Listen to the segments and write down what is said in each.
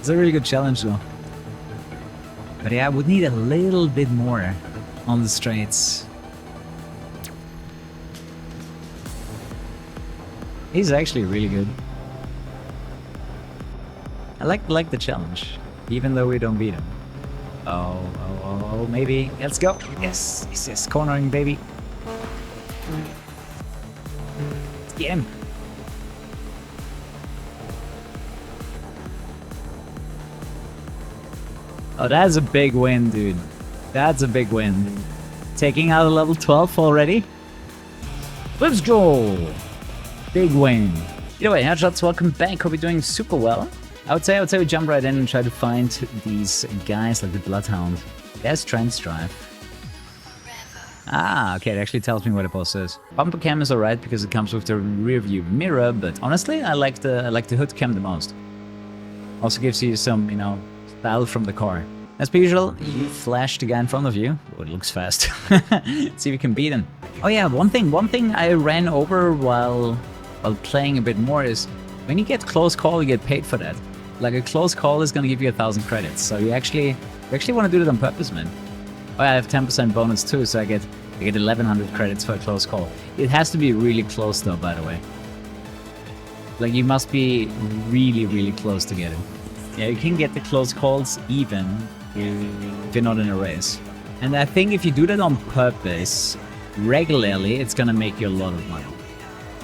It's a really good challenge though. But yeah, I would need a little bit more on the straights. He's actually really good. I like the challenge, even though we don't beat him. Oh, maybe. Let's go. Yes, yes, cornering, baby. Let's get him. Oh, that's a big win, dude. That's a big win. Taking out a level 12 already. Let's go. Big win. Either way, headshots, welcome back. Hope you're doing super well. I would say we jump right in and try to find these guys like the Bloodhound. There's Trans Drive. Ah, okay, it actually tells me what the boss is. Bumper cam is alright because it comes with the rear view mirror, but honestly, I like the hood cam the most. Also gives you some, you know, style from the car. As per usual, you flash the guy in front of you. Oh, it looks fast. See if you can beat him. Oh yeah, one thing I ran over while playing a bit more is when you get close call, you get paid for that. Like a close call is gonna give you 1,000 credits. So you actually want to do that on purpose, man. Oh, I have 10% bonus too, so I get 1,100 credits for a close call. It has to be really close though, by the way. Like you must be really close to get it. Yeah, you can get the close calls even if you're not in a race. And I think if you do that on purpose, regularly, it's gonna make you a lot of money.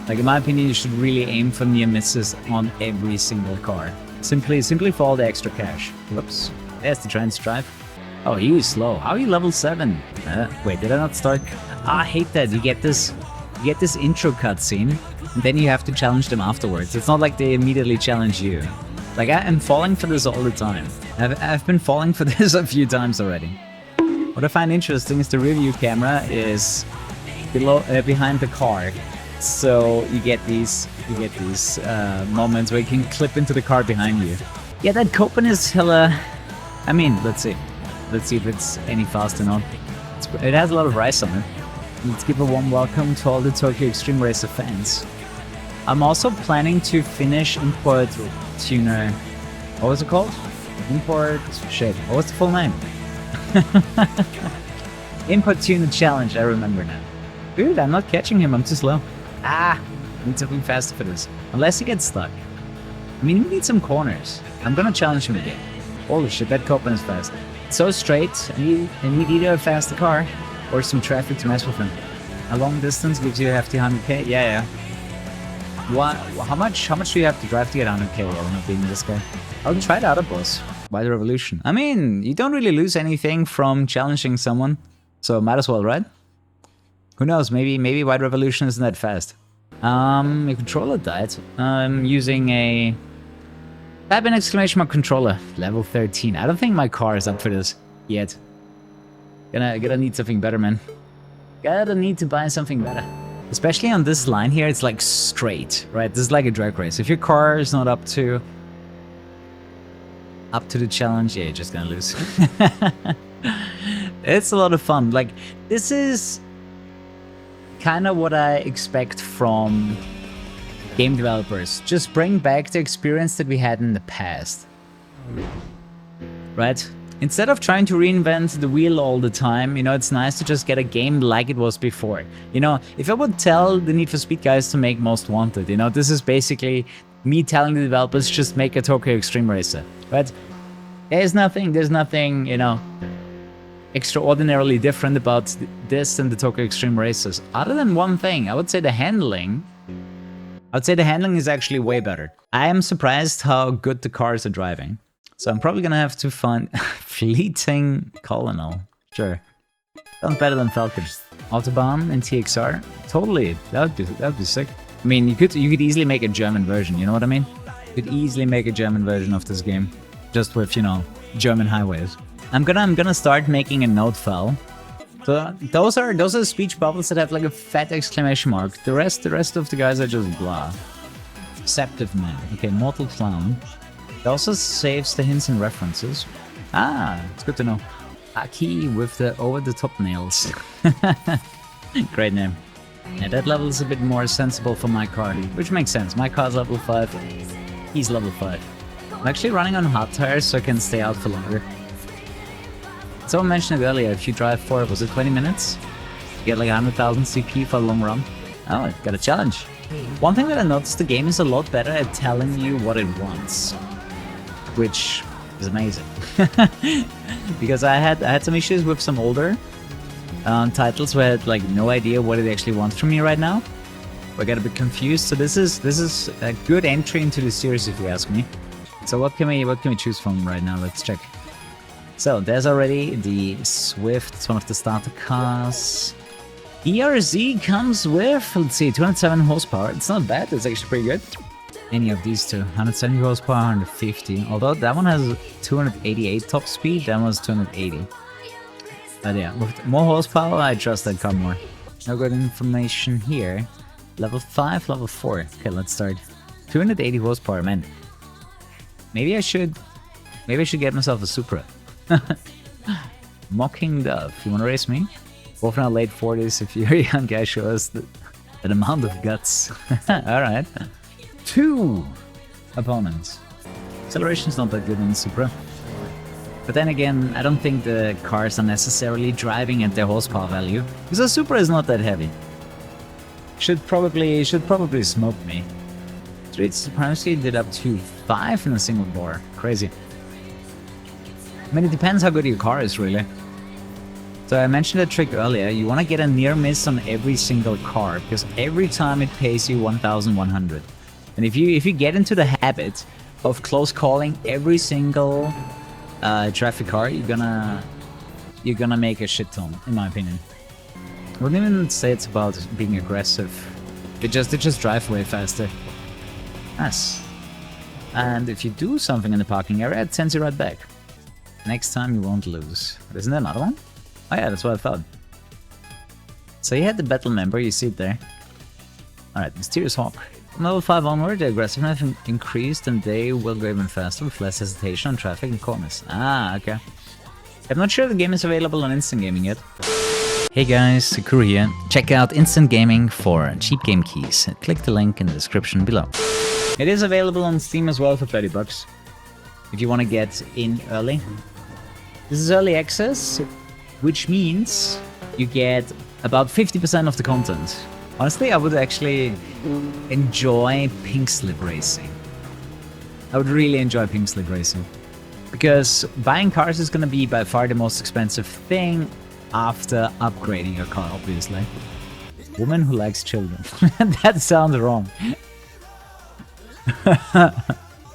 Like in my opinion, you should really aim for near misses on every single car. Simply for all the extra cash. Whoops. There's the Trans Drive. Oh, he was slow. How are you level 7? Wait, did I not start? Ah, I hate that. You get this intro cutscene, and then you have to challenge them afterwards. It's not like they immediately challenge you. Like, I am falling for this all the time. I've been falling for this a few times already. What I find interesting is the rear view camera is behind the car. So you get these moments where you can clip into the car behind you. Yeah, that Copen is hella... I mean, let's see. Let's see if it's any fast or not. It has a lot of rice on it. Let's give a warm welcome to all the Tokyo Xtreme Racer fans. I'm also planning to finish Import Tuner... What was it called? Import... Shit, what was the full name? Import Tuner Challenge, I remember now. Dude, I'm not catching him, I'm too slow. Ah, I need to be faster for this. Unless he gets stuck. I mean, we need some corners. I'm gonna challenge him again. Holy shit, that Copen is fast. It's so straight, I need either a faster car or some traffic to mess with him. A long distance gives you a hefty 100k? Yeah. What? How much do you have to drive to get 100k while not being this guy? I'll try the other boss. Why the Revolution? I mean, you don't really lose anything from challenging someone, so might as well, right? Who knows, maybe White Revolution isn't that fast. Your controller died. I'm using a... Type an exclamation mark controller. Level 13. I don't think my car is up for this yet. Gonna need something better, man. Gotta need to buy something better. Especially on this line here, it's like straight, right? This is like a drag race. If your car is not up to the challenge, yeah, you're just gonna lose. It's a lot of fun. Like, this is kind of what I expect from game developers. Just bring back the experience that we had in the past. Right? Instead of trying to reinvent the wheel all the time, you know, it's nice to just get a game like it was before. You know, if I would tell the Need for Speed guys to make Most Wanted, you know, this is basically me telling the developers just make a Tokyo Xtreme Racer. Right? There's nothing, you know, extraordinarily different about this and the Tokyo Xtreme Racers. Other than one thing, I would say the handling. Is actually way better. I am surprised how good the cars are driving. So I'm probably gonna have to find Fleeting Colonel. Sure. Sounds better than Falcon. Autobahn and TXR? Totally. That would be sick. I mean, you could easily make a German version, you know what I mean? You could easily make a German version of this game. Just with, you know, German highways. I'm gonna start making a note file. So those are speech bubbles that have like a fat exclamation mark. The rest of the guys are just blah. Deceptive Man. Okay, Mortal Clown. It also saves the hints and references. Ah, it's good to know. Aki with the over-the-top nails. Great name. Yeah, that level is a bit more sensible for my car, which makes sense. My car's level 5. He's level 5. I'm actually running on hot tires so I can stay out for longer. Someone mentioned it earlier, if you drive for, was it 20 minutes? You get like 100,000 CP for a long run. Oh, it got a challenge. One thing that I noticed, the game is a lot better at telling you what it wants. Which is amazing. Because I had some issues with some older titles where I had like no idea what it actually wants from me right now. I got a bit confused, so this is a good entry into the series if you ask me. So what can we choose from right now? Let's check. So there's already the Swift, it's one of the starter cars. ERZ comes with, let's see, 207 horsepower. It's not bad, it's actually pretty good. Any of these two, 170 horsepower, 150. Although that one has 288 top speed, that one's 280. But yeah, with more horsepower, I trust that car more. No good information here. Level 5, level 4. Okay, let's start. 280 horsepower, man. Maybe I should get myself a Supra. Mocking Dove, you wanna race me? Both in our late 40s, if you're a young guy, show us that amount of guts. Alright. 2 opponents. Acceleration's not that good in the Supra. But then again, I don't think the cars are necessarily driving at their horsepower value, because the Supra is not that heavy. Should probably smoke me. Street supremacy did up to 5 in a single bore. Crazy. I mean, it depends how good your car is, really. So I mentioned a trick earlier. You want to get a near miss on every single car, because every time it pays you 1,100. And if you get into the habit of close calling every single traffic car, you're gonna make a shit ton, in my opinion. I wouldn't even say it's about being aggressive. They just drive way faster. Nice. And if you do something in the parking area, it sends you right back. Next time you won't lose. But isn't there another one? Oh yeah, that's what I thought. So you had the battle member, you see it there. Alright, Mysterious Hawk. From level 5 onward, the aggressiveness increased and they will go even faster with less hesitation on traffic and corners. Ah, okay. I'm not sure the game is available on instant gaming yet. Hey guys, Kuru here. Check out instant gaming for cheap game keys. Click the link in the description below. It is available on Steam as well for 30 bucks. If you want to get in early. This is early access, which means you get about 50% of the content. Honestly, I would actually enjoy pink slip racing. I would really enjoy pink slip racing. Because buying cars is going to be by far the most expensive thing after upgrading your car, obviously. Woman who likes children. That sounds wrong.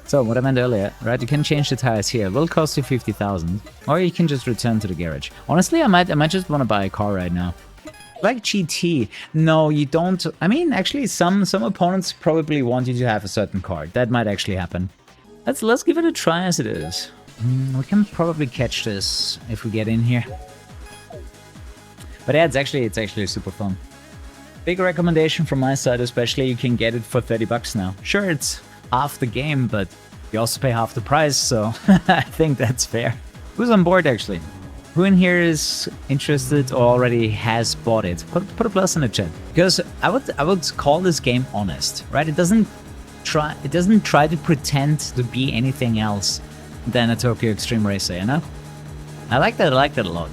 So, what I meant earlier, right? You can change the tires here. It will cost you 50,000. Or you can just return to the garage. Honestly, I might just want to buy a car right now. Like GT. No, you don't. I mean, actually, some opponents probably want you to have a certain car. That might actually happen. Let's give it a try as it is. We can probably catch this if we get in here. But yeah, it's actually super fun. Big recommendation from my side, especially you can get it for 30 bucks now. Sure, it's half the game, but you also pay half the price, so I think that's fair. Who's on board actually? Who in here is interested or already has bought it? Put a plus in the chat. Because I would call this game honest, right? It doesn't try to pretend to be anything else than a Tokyo Xtreme Racer, you know? I like that a lot.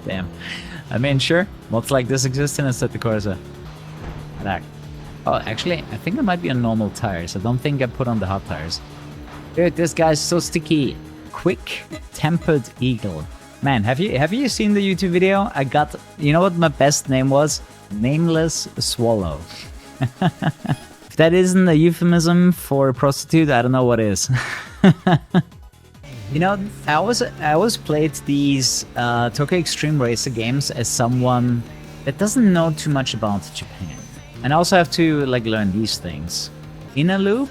Damn. I mean, sure, mods like this exist in Assetto Corsa. Oh, actually, I think it might be on normal tires. I don't think I put on the hot tires. Dude, this guy's so sticky. Quick Tempered Eagle. Man, have you seen the YouTube video? I got, you know what my best name was? Nameless Swallow. If that isn't a euphemism for a prostitute, I don't know what is. You know, I always played these Tokyo Xtreme Racer games as someone that doesn't know too much about Japan. And I also have to like learn these things. Inner loop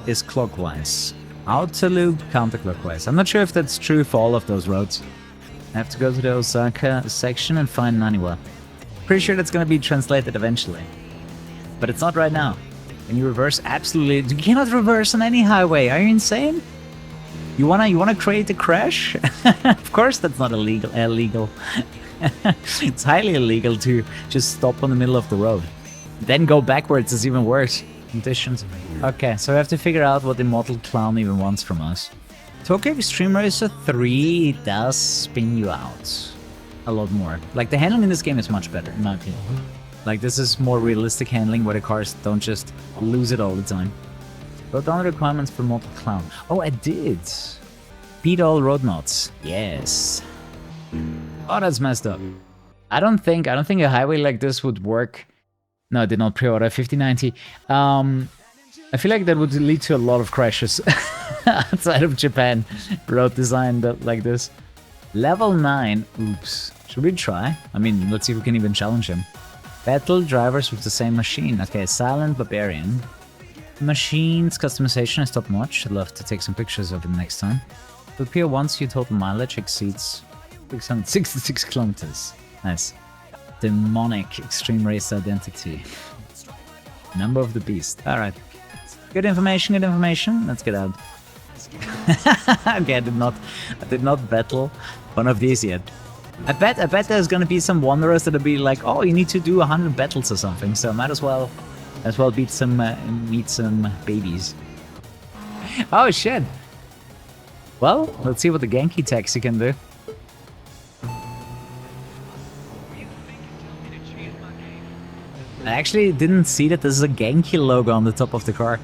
is clockwise. Outer loop counterclockwise. I'm not sure if that's true for all of those roads. I have to go to the Osaka section and find Naniwa. Pretty sure that's gonna be translated eventually. But it's not right now. When you reverse, absolutely, you cannot reverse on any highway. Are you insane? You wanna create a crash? Of course that's not illegal. It's highly illegal to just stop on the middle of the road. Then go backwards is even worse. Conditions. Okay, so we have to figure out what Immortal Clown even wants from us. Tokyo Xtreme Racer 3 does spin you out a lot more. Like, the handling in this game is much better, in my opinion. Like, this is more realistic handling where the cars don't just lose it all the time. Wrote down the requirements for Immortal Clown. Oh, I did. Beat all road mods. Yes. Oh, that's messed up. I don't think a highway like this would work. No, I did not pre-order 5090. I feel like that would lead to a lot of crashes outside of Japan. Road design like this. Level 9. Oops. Should we try? I mean, let's see if we can even challenge him. Battle drivers with the same machine. Okay, Silent Barbarian. Machines customization is top notch. I'd love to take some pictures of it next time. It will appear once your total mileage exceeds 666 kilometers. Nice. Demonic Extreme Race Identity. Number of the beast. Alright. Good information, good information. Let's get out. Okay, I did not battle one of these yet. I bet there's gonna be some wanderers that'll be like, oh, you need to do 100 battles or something, so might as well meet some babies. Oh shit. Well, let's see what the Genki taxi can do. I actually didn't see that there's a Genki logo on the top of the car.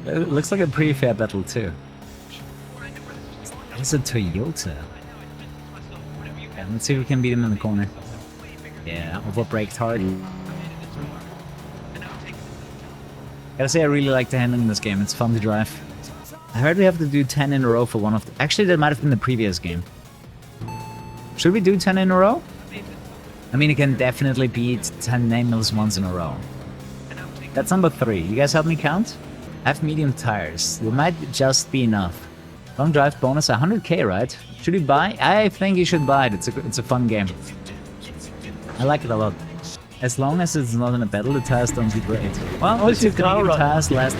It looks like a pretty fair battle too. That is a Toyota. Okay, let's see if we can beat him in the corner. Yeah, overbraked hard. Gotta say, I really like the handling in this game. It's fun to drive. I heard we have to do 10 in a row for one of the... Actually, that might have been the previous game. Should we do 10 in a row? I mean, you can definitely beat 10 nameless ones in a row. That's number 3. You guys help me count? I have medium tires. They might just be enough. Long drive bonus, 100k, right? Should we buy? I think you should buy it. It's a fun game. I like it a lot. As long as it's not in a battle, the tires don't degrade. Well, let's see tires last.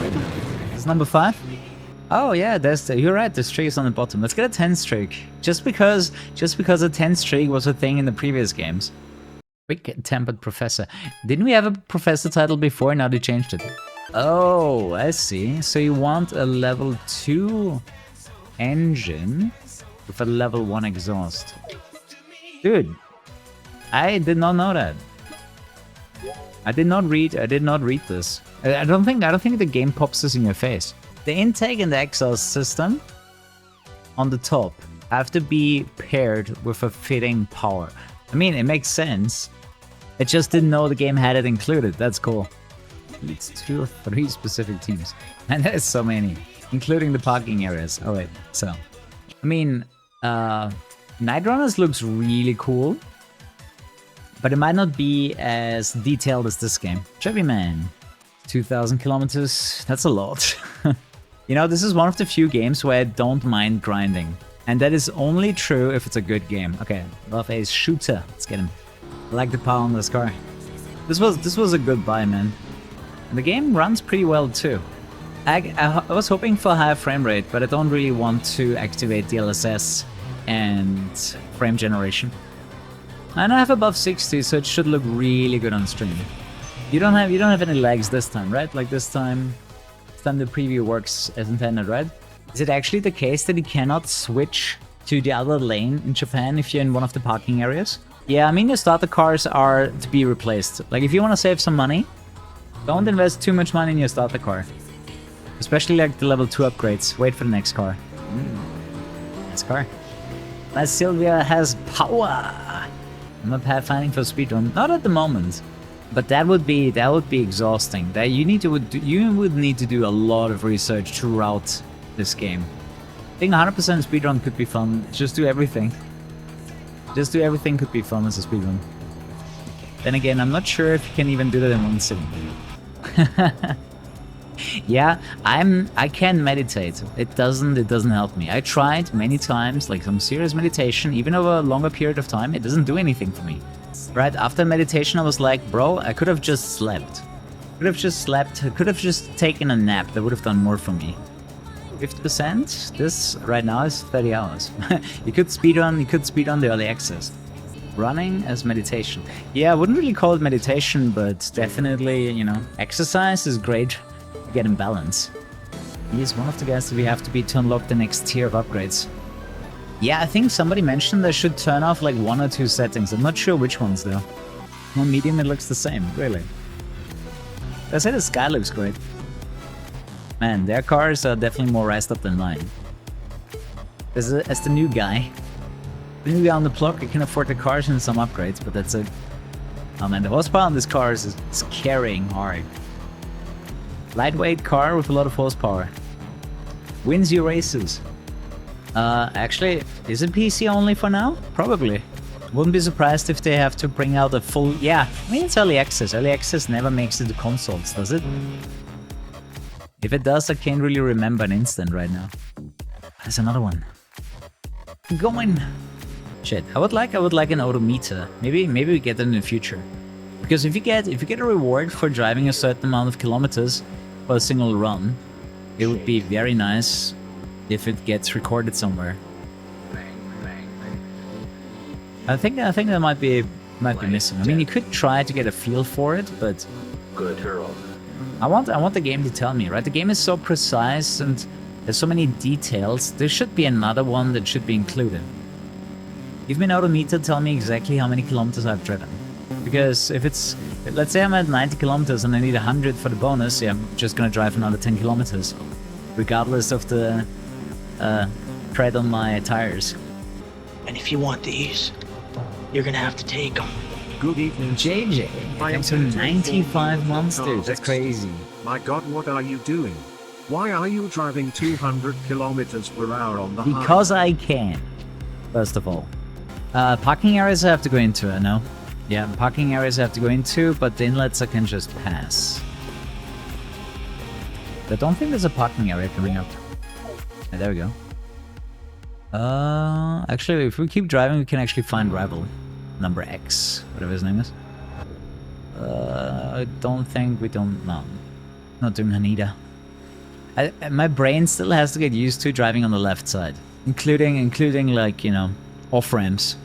It's number 5. Oh yeah, you're right. The streak is on the bottom. Let's get a 10 streak. Just because a 10 streak was a thing in the previous games. Quick-tempered professor. Didn't we have a professor title before? Now they changed it. Oh, I see. So you want a level 2 engine with a level 1 exhaust. Dude, I did not know that. I did not read this. I don't think the game pops this in your face. The intake and the exhaust system on the top have to be paired with a fitting power. I mean, it makes sense. I just didn't know the game had it included. That's cool. It's 2 or 3 specific teams. And there's so many. Including the parking areas. Oh wait, so. I mean, Night Runners looks really cool. But it might not be as detailed as this game. Chevy Man. 2,000 kilometers. That's a lot. You know, this is one of the few games where I don't mind grinding. And that is only true if it's a good game. Okay, Love Ace Shooter. Let's get him. I like the power on this car. This was a good buy, man. And the game runs pretty well too. I was hoping for a higher frame rate, but I don't really want to activate DLSS and frame generation. And I have above 60, so it should look really good on stream. You don't have any lags this time, right? Like this time the preview works as intended, right? Is it actually the case that you cannot switch to the other lane in Japan if you're in one of the parking areas? Yeah, I mean, your starter cars are to be replaced. Like, if you want to save some money, don't invest too much money in your starter car. Especially like the level 2 upgrades. Wait for the next car. Nice car. My Sylvia has power! I'm not pathfinding for speedrun. Not at the moment. But that would be exhausting. That you would need to do a lot of research throughout this game. I think 100% speedrun could be fun. Just do everything. Just do everything could be fun as a speedrun. Then again, I'm not sure if you can even do that in one sitting. Yeah, I can meditate. It doesn't help me. I tried many times, like some serious meditation, even over a longer period of time. It doesn't do anything for me. Right after meditation, I was like, bro, I could have just slept. Could have just taken a nap. That would have done more for me. 50%. This right now is 30 hours. You could speedrun the early access. Running as meditation. Yeah, I wouldn't really call it meditation, but definitely, you know, exercise is great to get in balance. He is one of the guys that we have to beat to unlock the next tier of upgrades. Yeah, I think somebody mentioned I should turn off like 1 or 2 settings. I'm not sure which ones though. On medium it looks the same, really. I say the sky looks great. Man, their cars are definitely more raced up than mine. As the new guy on the block, I can afford the cars and some upgrades, but that's it. Oh man, the horsepower on this car is carrying hard. Lightweight car with a lot of horsepower. Wins you races. Actually, is it PC only for now? Probably. Wouldn't be surprised if they have to bring out a full... Yeah, I mean it's early access. Early access never makes it to consoles, does it? If it does, I can't really remember an instant right now. There's another one. Going. Shit, I would like an odometer. Maybe we get that in the future. Because if you get a reward for driving a certain amount of kilometers for a single run, it would be very nice if it gets recorded somewhere. I think that might be missing. I mean, you could try to get a feel for it, but I want the game to tell me, right? The game is so precise and there's so many details. There should be another one that should be included. Give me an odometer, tell me exactly how many kilometers I've driven. Because if it's, let's say I'm at 90 kilometers and I need 100 for the bonus, yeah, I'm just gonna drive another 10 kilometers, regardless of the tread on my tires. And if you want these, you're gonna have to take them. Good evening, JJ. Thanks for 95 months, dude. That's crazy. My god, what are you doing? Why are you driving 200 kilometers per hour on the highway? Because I can, first of all. Parking areas I have to go into, I know. Yeah, parking areas I have to go into, but the inlets I can just pass. I don't think there's a parking area coming up. Yeah, there we go. Actually, if we keep driving, we can actually find rival. Number X, whatever his name is. I don't think we don't... No. Not doing Haneda. My brain still has to get used to driving on the left side. Including like, you know, off-ramps.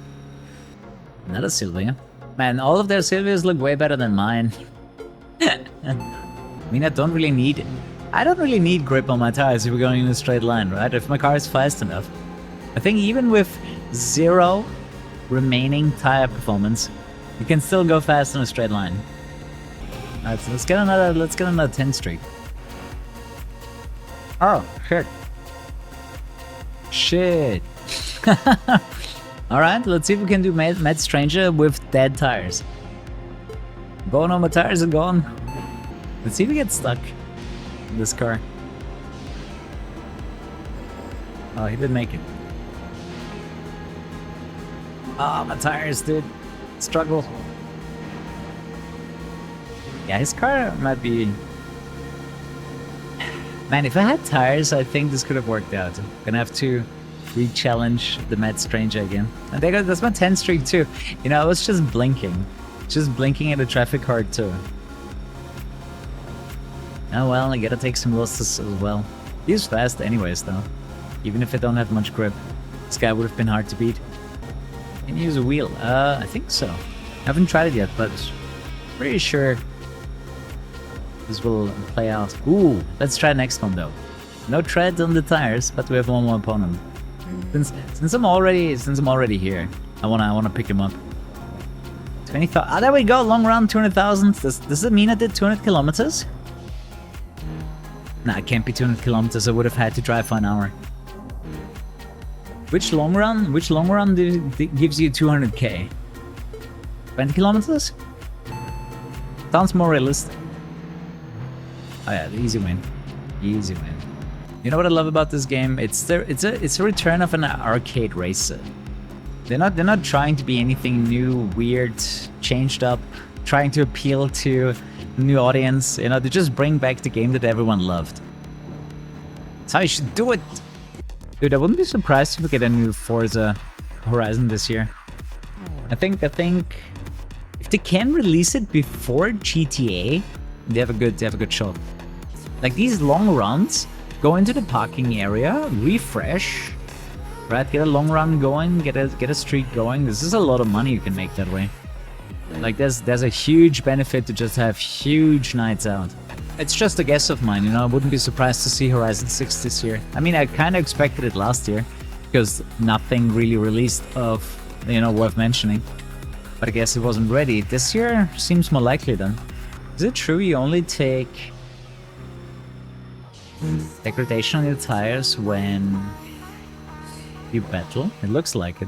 Another Sylvia. Man, all of their Sylvias look way better than mine. I mean, I don't really need grip on my tires if we're going in a straight line, right? If my car is fast enough. I think even with 0 remaining tire performance, you can still go fast in a straight line. Alright, so let's get another 10 streak. Oh, shit. Shit. Alright, let's see if we can do Mad Stranger with dead tires. Going on, my tires are gone. Let's see if we get stuck in this car. Oh, he didn't make it. Oh, my tires, dude. Struggle. Yeah, his car might be... Man, if I had tires, I think this could have worked out. I'm gonna have to re-challenge the Mad Stranger again. And there goes, that's my 10 streak too. You know, I was just blinking. Just blinking at a traffic card too. Oh well, I gotta take some losses as well. He's fast anyways though. Even if I don't have much grip. This guy would have been hard to beat. Can you use a wheel? I think so. I haven't tried it yet, but pretty sure this will play out. Ooh, let's try the next one though. No tread on the tires, but we have one more opponent. Since I'm already here, I wanna pick him up. 20,000. Ah, there we go. Long run, 200,000. Does it mean I did 200 kilometers? Nah, it can't be 200 kilometers. I would have had to drive for an hour. Which long run gives you 200k? 20 kilometers? Sounds more realistic. Oh yeah, the easy win. Easy win. You know what I love about this game? It's a return of an arcade racer. They're not trying to be anything new, weird, changed up, trying to appeal to a new audience. You know, they just bring back the game that everyone loved. That's how you should do it. Dude, I wouldn't be surprised if we get a new Forza Horizon this year. I think if they can release it before GTA, they have a good shot. Like these long runs, go into the parking area, refresh, Right, get a long run going, get a streak going. This is a lot of money you can make that way. Like there's a huge benefit to just have huge nights out. It's just a guess of mine, you know, I wouldn't be surprised to see Horizon 6 this year. I mean, I kind of expected it last year, because nothing really released of, you know, worth mentioning. But I guess it wasn't ready. This year seems more likely then. Is it true you only take degradation on your tires when you battle? It looks like it.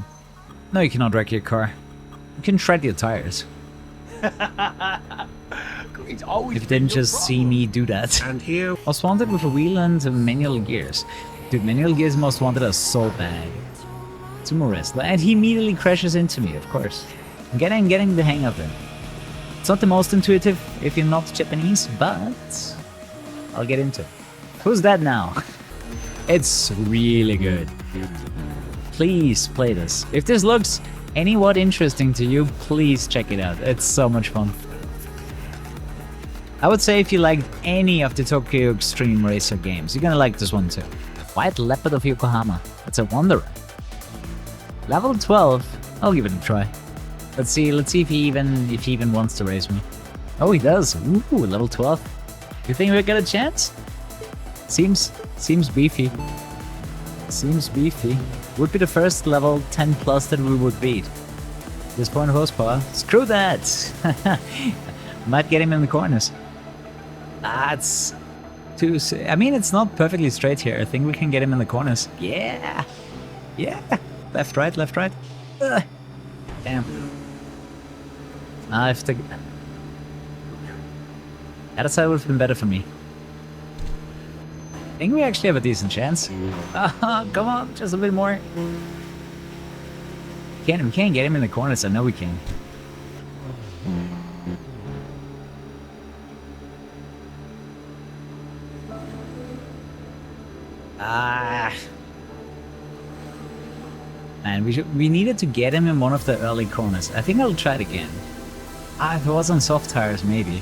No, you cannot wreck your car. You can shred your tires. It's always If you didn't just see me do that. And here, Most Wanted with a wheel and manual gears. Dude, manual gears Most Wanted are so bad. Sumo wrestler. And he immediately crashes into me, of course. I'm getting the hang of it. It's not the most intuitive if you're not Japanese, but I'll get into it. Who's that now? It's really good. Please play this. If this looks anywhat interesting to you, please check it out. It's so much fun. I would say if you liked any of the Tokyo Xtreme Racer games, you're gonna like this one too. White Leopard of Yokohama. That's a Wanderer. Level 12. I'll give it a try. Let's see if he even wants to race me. Oh, he does. Ooh, level 12. You think we got a chance? Seems beefy. Seems beefy. Would be the first level 10 plus that we would beat. This point of horsepower. Screw that! Might get him in the corners. That's too... I mean, it's not perfectly straight here. I think we can get him in the corners. Yeah! Yeah! Left, right, left, right. Ugh. Damn. I have to... That side would have been better for me. I think we actually have a decent chance. Come on, just a bit more. We can't get him in the corners, I know we can. Man, we needed to get him in one of the early corners. I think I'll try it again. If it was on soft tires, maybe.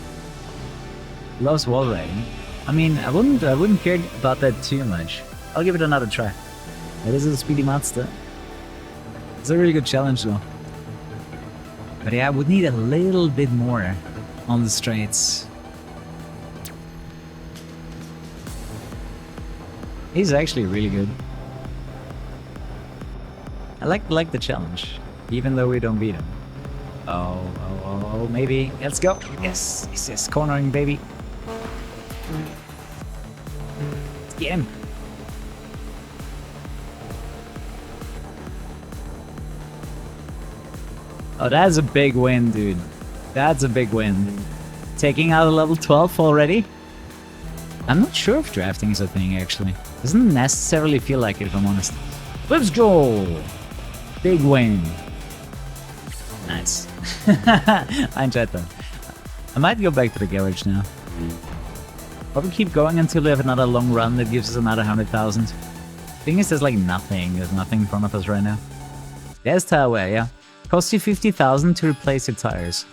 Loves wall riding. I mean, I wouldn't care about that too much. I'll give it another try. It is a speedy monster. It's a really good challenge though. But yeah, I would need a little bit more on the straights. He's actually really good. I like the challenge, even though we don't beat him. Oh, maybe. Let's go. Yes, yes, cornering, baby. Let's get him. Oh, that's a big win, dude. That's a big win. Taking out a level 12 already? I'm not sure if drafting is a thing, actually. Doesn't necessarily feel like it, if I'm honest. Let's go! Big win. Nice. I enjoyed that. I might go back to the garage now. Probably keep going until we have another long run that gives us another 100,000. Thing is, there's like nothing. There's nothing in front of us right now. There's tire wear, yeah. Costs you 50,000 to replace your tires.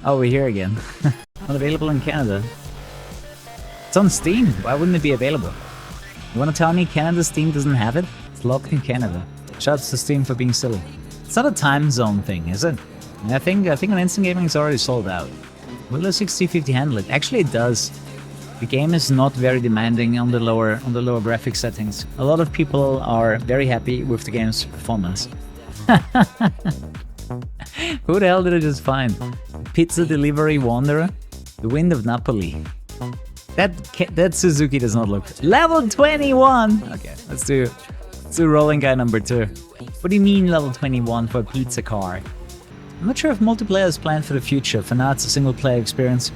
Oh, we're here again. Not available in Canada. It's on Steam. Why wouldn't it be available? You wanna tell me Canada Steam doesn't have it? It's locked in Canada. Shouts to Steam for being silly. It's not a time zone thing, is it? I think on Instant Gaming it's already sold out. Will the 6050 handle it? Actually it does. The game is not very demanding on the lower graphics settings. A lot of people are very happy with the game's performance. Who the hell did I just find? Pizza Delivery Wanderer? The Wind of Napoli. That Suzuki does not look... Level 21! Okay, let's do rolling guy number 2. What do you mean level 21 for a pizza car? I'm not sure if multiplayer is planned for the future. For now it's a single player experience.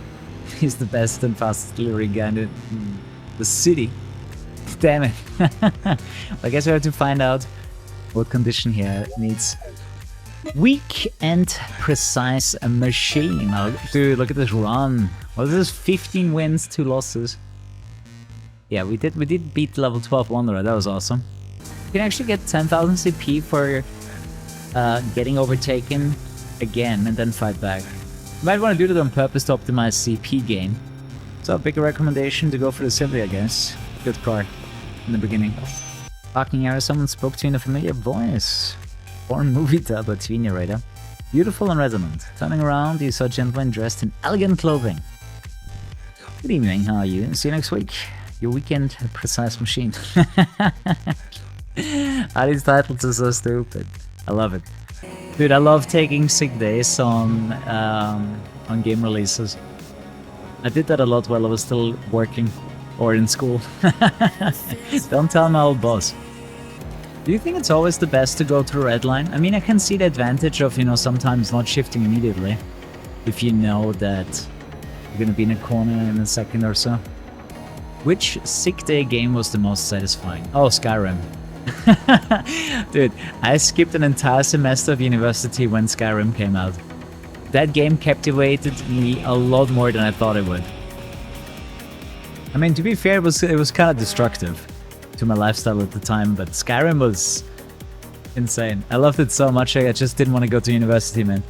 He's the best and fastest delivery guy in the city. Damn it. I guess we have to find out what condition here needs. Weak and precise machine. Oh, dude, look at this run. What is this? 15 wins, 2 losses. Yeah, we did beat level 12 Wanderer. That was awesome. You can actually get 10,000 CP for getting overtaken again and then fight back. You might want to do that on purpose to optimize CP gain. So a bigger recommendation to go for the Simply, I guess. Good car in the beginning. Parking area, someone spoke to you in a familiar voice. Foreign movie dub or TV narrator. Beautiful and resonant. Turning around, you saw a gentleman dressed in elegant clothing. Good evening, how are you? See you next week. Your weekend precise machine. These titles are so stupid. I love it. Dude, I love taking sick days on game releases. I did that a lot while I was still working or in school. Don't tell my old boss. Do you think it's always the best to go to the red line? I mean, I can see the advantage of, you know, sometimes not shifting immediately. If you know that you're gonna be in a corner in a second or so. Which sick day game was the most satisfying? Oh, Skyrim. Dude, I skipped an entire semester of university when Skyrim came out. That game captivated me a lot more than I thought it would. I mean, to be fair, it was kind of destructive to my lifestyle at the time, but Skyrim was insane. I loved it so much, I just didn't want to go to university, man.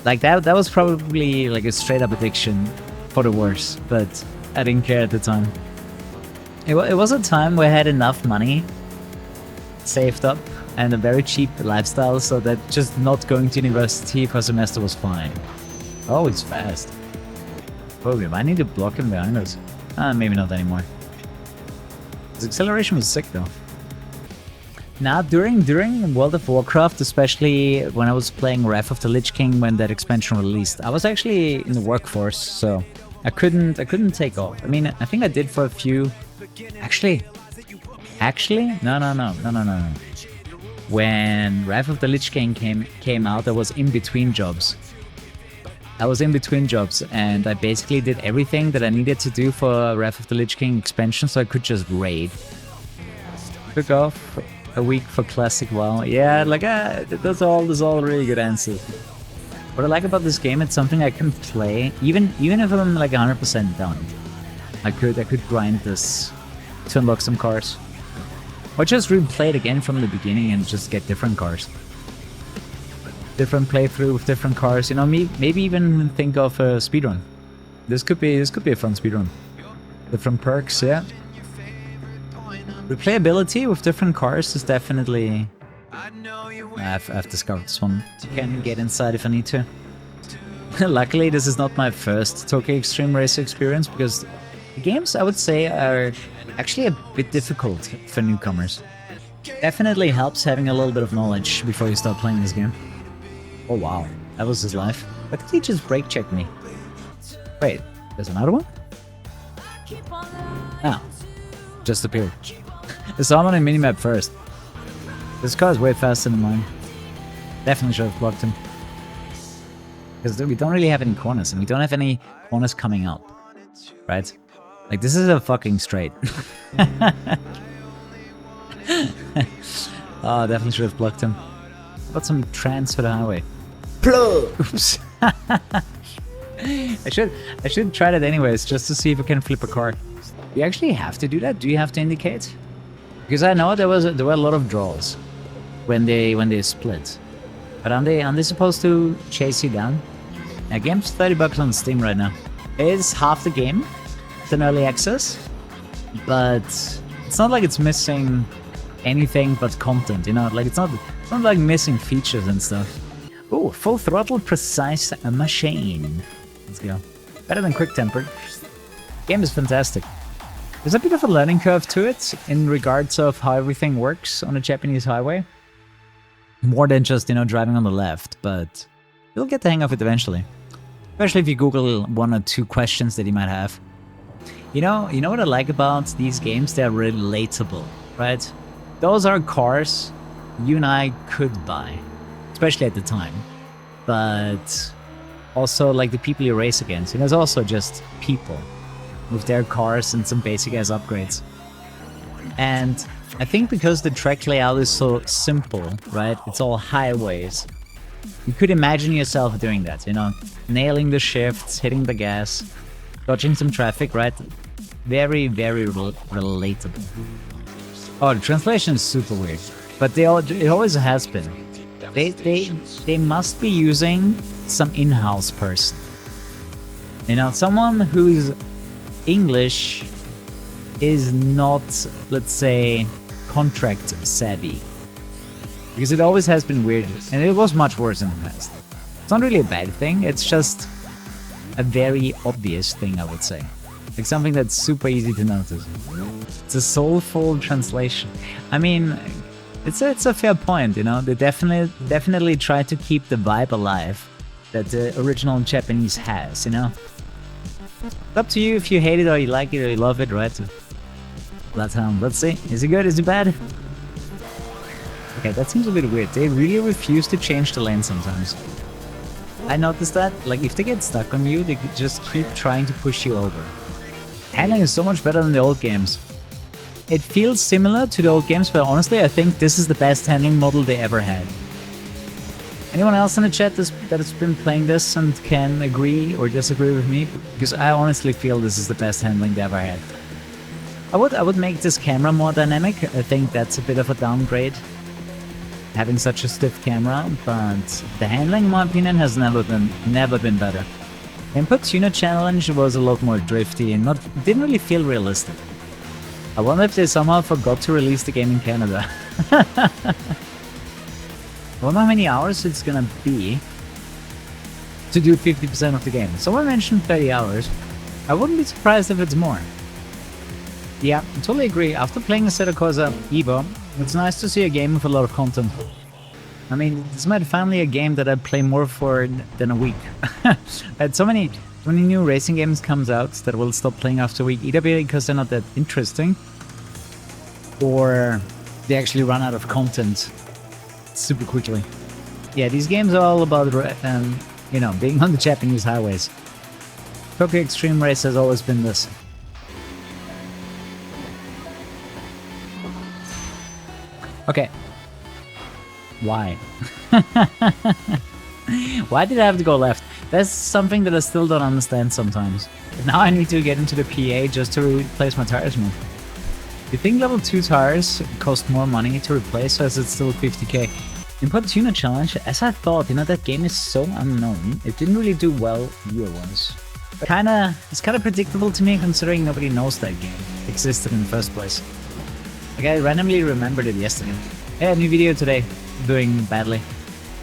Like, that was probably like a straight up addiction for the worse, but I didn't care at the time. It was a time where I had enough money saved up and a very cheap lifestyle, so that just not going to university for a semester was fine. Oh, it's fast. Oh, we might need to block him behind us. Maybe not anymore. His acceleration was sick though. Now, during World of Warcraft, especially when I was playing Wrath of the Lich King when that expansion released, I was actually in the workforce, so I couldn't take off. I mean, I think I did for a few. Actually, no. When Wrath of the Lich King came out, I was in between jobs. And I basically did everything that I needed to do for Wrath of the Lich King expansion, so I could just raid. Took off a week for Classic WoW. Yeah, like that's all really good answers. What I like about this game, it's something I can play even if I'm like 100% done. I could grind this to unlock some cars. Or just replay it again from the beginning and just get different cars. Different playthrough with different cars, you know, maybe even think of a speedrun. This could be a fun speedrun. Different perks, yeah. Replayability with different cars is definitely... I've discovered this one. You can get inside if I need to. Luckily, this is not my first Tokyo Xtreme Racer experience, because the games, I would say, are actually a bit difficult for newcomers. Definitely helps having a little bit of knowledge before you start playing this game. Oh wow, that was his life. Why did he just brake check me? Wait, there's another one? Oh, just appeared. I saw him on a minimap first. This car is way faster than mine. Definitely should have blocked him. Because we don't really have any corners, and we don't have any corners coming up. Right? Like, this is a fucking straight. Oh, definitely should have blocked him. Got some trans for the highway. Oops. I should try that anyways, just to see if I can flip a car. Do you actually have to do that? Do you have to indicate? Because I know there were a lot of draws when they split. But aren't they supposed to chase you down? The game's $30 on Steam right now. It is half the game. It's an early access, but it's not like it's missing anything but content, you know? Like it's not like missing features and stuff. Ooh, full throttle precise machine. Let's go. Better than quick tempered. Game is fantastic. There's a bit of a learning curve to it in regards of how everything works on a Japanese highway. More than just, you know, driving on the left, but you'll get the hang of it eventually. Especially if you Google one or two questions that you might have. You know what I like about these games? They're relatable, right? Those are cars you and I could buy, especially at the time. But also, like, the people you race against, you know, it's also just people with their cars and some basic ass upgrades. And I think because the track layout is so simple, right? It's all highways. You could imagine yourself doing that, you know, nailing the shifts, hitting the gas, dodging some traffic, right? Very, very relatable. Oh, the translation is super weird, but it always has been. They must be using some in-house person. You know, someone whose English is not, let's say, contract savvy. Because it always has been weird, and it was much worse in the past. It's not really a bad thing, it's just a very obvious thing, I would say. Like something that's super easy to notice. It's a soulful translation. I mean, it's a fair point, you know. They definitely try to keep the vibe alive that the original Japanese has, you know. It's up to you if you hate it or you like it or you love it, right? Bloodhound, let's see. Is it good? Is it bad? Okay, that seems a bit weird. They really refuse to change the lane sometimes. I noticed that, like, if they get stuck on you, they just keep trying to push you over. Handling is so much better than the old games. It feels similar to the old games, but honestly, I think this is the best handling model they ever had. Anyone else in the chat that has been playing this and can agree or disagree with me? Because I honestly feel this is the best handling they ever had. I would make this camera more dynamic. I think that's a bit of a downgrade, having such a stiff camera, but the handling, in my opinion, has never been better. Input Tuner Challenge was a lot more drifty and didn't really feel realistic. I wonder if they somehow forgot to release the game in Canada. I wonder how many hours it's gonna be to do 50% of the game. Someone mentioned 30 hours. I wouldn't be surprised if it's more. Yeah, I totally agree. After playing Assetto Corsa Evo, it's nice to see a game with a lot of content. I mean, this might finally a game that I play more for than a week. I had so many new racing games comes out that I will stop playing after a week, either because they're not that interesting, or they actually run out of content super quickly. Yeah, these games are all about, you know, being on the Japanese highways. Tokyo Xtreme Racer has always been this. Okay. Why? Why did I have to go left? That's something that I still don't understand sometimes. But now I need to get into the PA just to replace my tires more. You think level 2 tires cost more money to replace, or is it still 50k? Input Tuner Challenge, as I thought, you know, that game is so unknown. It didn't really do well viewer-wise. It's kinda predictable to me, considering nobody knows that game existed in the first place. Like, I randomly remembered it yesterday. Yeah, new video today, doing badly.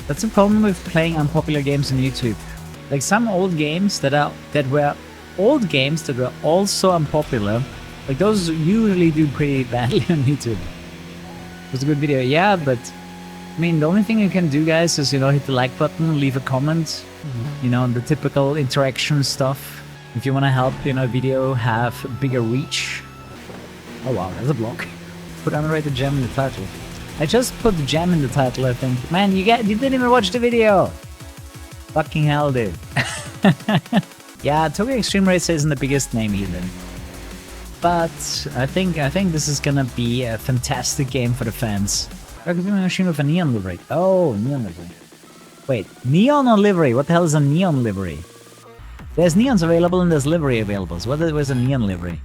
That's the problem with playing unpopular games on YouTube. Like some old games that were also unpopular, like those usually do pretty badly on YouTube. It was a good video, yeah, but I mean, the only thing you can do, guys, is, you know, hit the like button, leave a comment, you know, the typical interaction stuff. If you want to help, you know, a video have bigger reach. Oh wow, there's a block. Put underrated gem in the title. I just put the gem in the title, I think. Man, you didn't even watch the video! Fucking hell, dude. Yeah, Tokyo Xtreme Racer isn't the biggest name either. But I think this is gonna be a fantastic game for the fans. A machine with a neon livery. Oh, neon livery. Wait, neon or livery? What the hell is a neon livery? There's neons available and there's livery available. So what was a neon livery?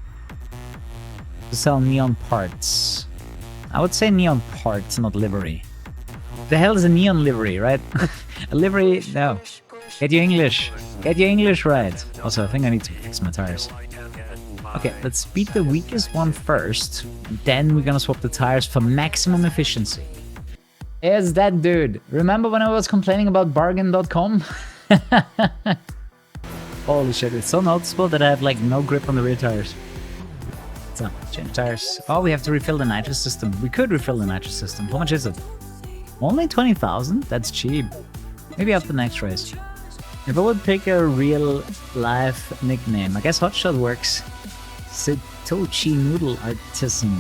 To sell neon parts. I would say neon parts, not livery. The hell is a neon livery, right? A livery? No. Get your English. Get your English right. Also, I think I need to fix my tires. Okay, let's beat the weakest one first. Then we're gonna swap the tires for maximum efficiency. It's that dude. Remember when I was complaining about bargain.com? Holy shit, it's so noticeable that I have like no grip on the rear tires. So, change tires. Oh, we have to refill the nitrous system. We could refill the nitrous system. How much is it? Only 20,000? That's cheap. Maybe after the next race. If I would pick a real life nickname, I guess Hotshot works. Satoshi Noodle Artisan.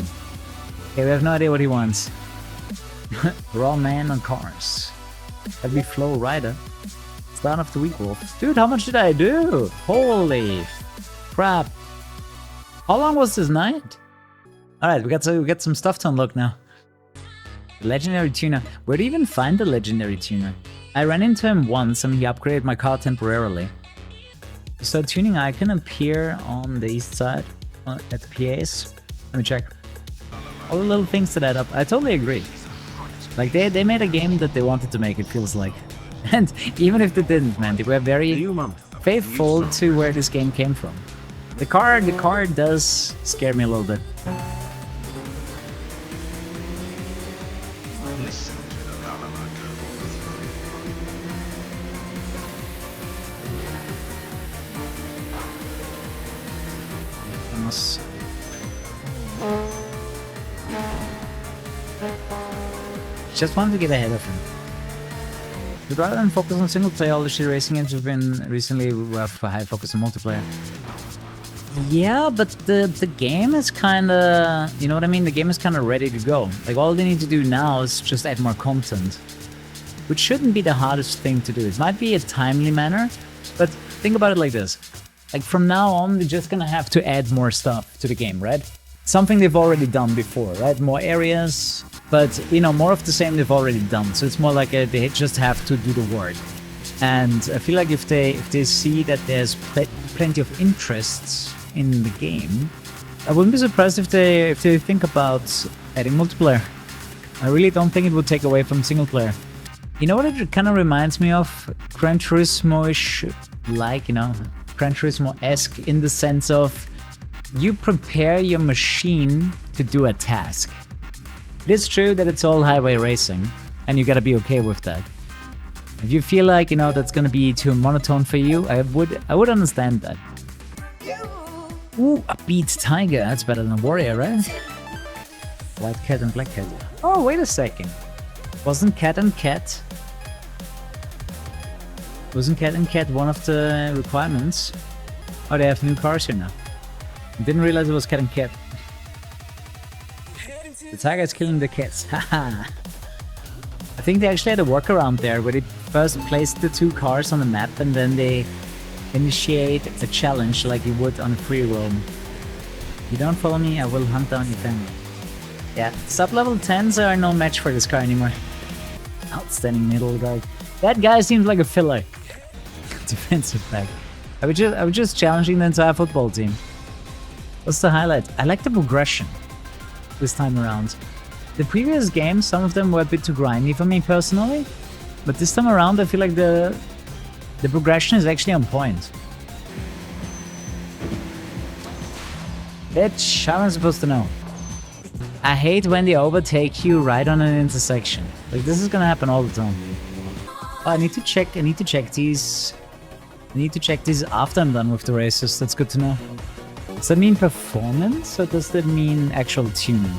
Okay, we have no idea what he wants. Raw man on cars. That'd be Flow Rider. Start of the week, Wolf. Dude, how much did I do? Holy crap. How long was this night? Alright, we got some stuff to unlock now. Legendary tuner. Where do you even find the legendary tuner? I ran into him once and he upgraded my car temporarily. So tuning icon appear on the east side at the PAs. Let me check. All the little things that add up. I totally agree. Like they made a game that they wanted to make, it feels like. And even if they didn't, man, they were very faithful to where this game came from. The car does scare me a little bit. Just wanted to get ahead of him. But rather than focus on single player, all the shit racing games have been recently we have a high focus on multiplayer. Yeah, but the game is kinda, you know what I mean? The game is kinda ready to go. Like all they need to do now is just add more content. Which shouldn't be the hardest thing to do. It might be a timely manner, but think about it like this. Like from now on, they're just gonna have to add more stuff to the game, right? Something they've already done before, right? More areas, but you know, more of the same they've already done. So it's more like they just have to do the work. And I feel like if they see that there's plenty of interests in the game, I wouldn't be surprised if they think about adding multiplayer. I really don't think it would take away from single player. You know what it kind of reminds me of? Gran Turismo-ish, like, you know, Gran Turismo-esque in the sense of you prepare your machine to do a task. It is true that it's all highway racing, and you gotta be okay with that. If you feel like, you know, that's gonna be too monotone for you, I would understand that. Ooh, a beat tiger, that's better than a warrior, right? White cat and black cat. Oh, wait a second. Wasn't cat and cat one of the requirements? Oh, they have new cars here now. I didn't realize it was cat and cat. The tiger is killing the cats. Haha. I think they actually had a workaround there where they first placed the two cars on the map and then they initiate a challenge like you would on free roam. You don't follow me, I will hunt down your family. Yeah, sub-level 10s are no match for this car anymore. Outstanding middle guy. That guy seems like a filler. Defensive back. I was just challenging the entire football team. What's the highlight? I like the progression this time around. The previous games, some of them were a bit too grindy for me personally, but this time around I feel like the progression is actually on point. Bitch, how am I supposed to know? I hate when they overtake you right on an intersection. Like this is gonna happen all the time. Oh, I need to check these. I need to check these after I'm done with the races. That's good to know. Does that mean performance or does that mean actual tuning?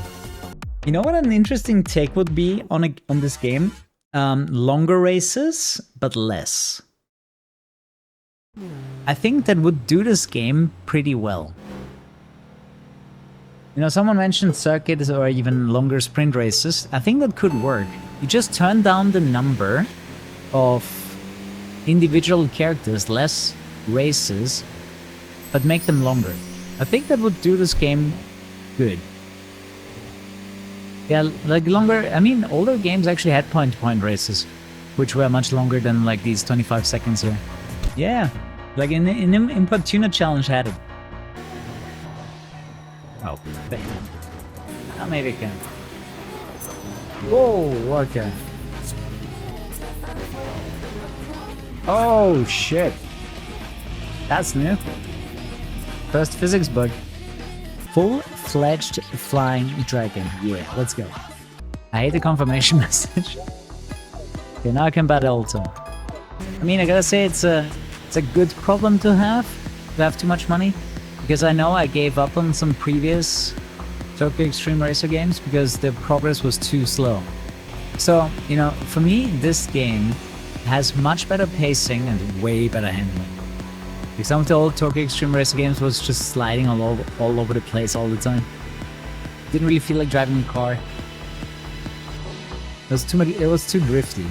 You know what an interesting take would be on this game? Longer races, but less. I think that would do this game pretty well. You know, someone mentioned circuits or even longer sprint races. I think that could work. You just turn down the number of individual characters, less races, but make them longer. I think that would do this game good. Yeah, like longer, I mean, older games actually had point-to-point races, which were much longer than like these 25 seconds here. Yeah, like in Import Tuna Challenge had it. Oh, maybe it can. Whoa, okay. Oh, shit. That's new. First physics bug. Full-fledged flying dragon. Yeah, let's go. I hate the confirmation message. Okay, now I can battle also. I mean, I gotta say it's a good problem to have too much money. Because I know I gave up on some previous Tokyo Xtreme Racer games because the progress was too slow. So, you know, for me, this game has much better pacing and way better handling. Like some of the old Tokyo Xtreme Racer games was just sliding all over the place all the time. Didn't really feel like driving a car. It was too drifty.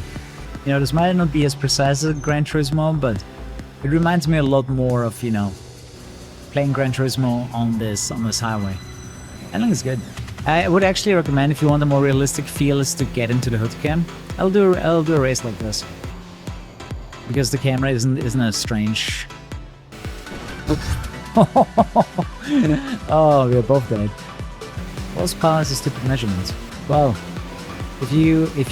You know, this might not be as precise as Gran Turismo, but it reminds me a lot more of, you know, playing Gran Turismo on this highway. I think it's good. I would actually recommend, if you want a more realistic feel, is to get into the hood cam. I'll do a race like this because the camera isn't as strange. Oh, we're both dead. Horsepower is a stupid measurement. Well, if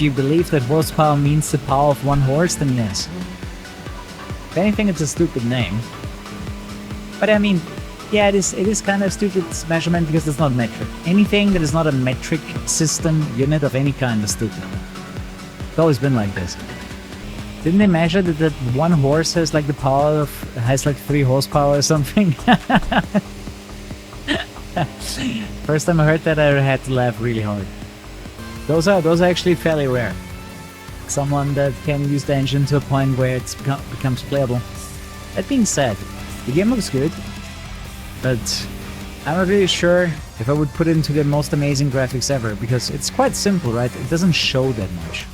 you believe that horsepower means the power of one horse, then yes. If anything, it's a stupid name. But I mean, yeah, it is kind of stupid measurement because it's not metric. Anything that is not a metric system unit of any kind is stupid. It's always been like this. Didn't they measure that one horse has like the power of, has like 3 horsepower or something? First time I heard that, I had to laugh really hard. Those are actually fairly rare. Someone that can use the engine to a point where it becomes playable. That being said, the game looks good, but I'm not really sure if I would put it into the most amazing graphics ever, because it's quite simple, right? It doesn't show that much.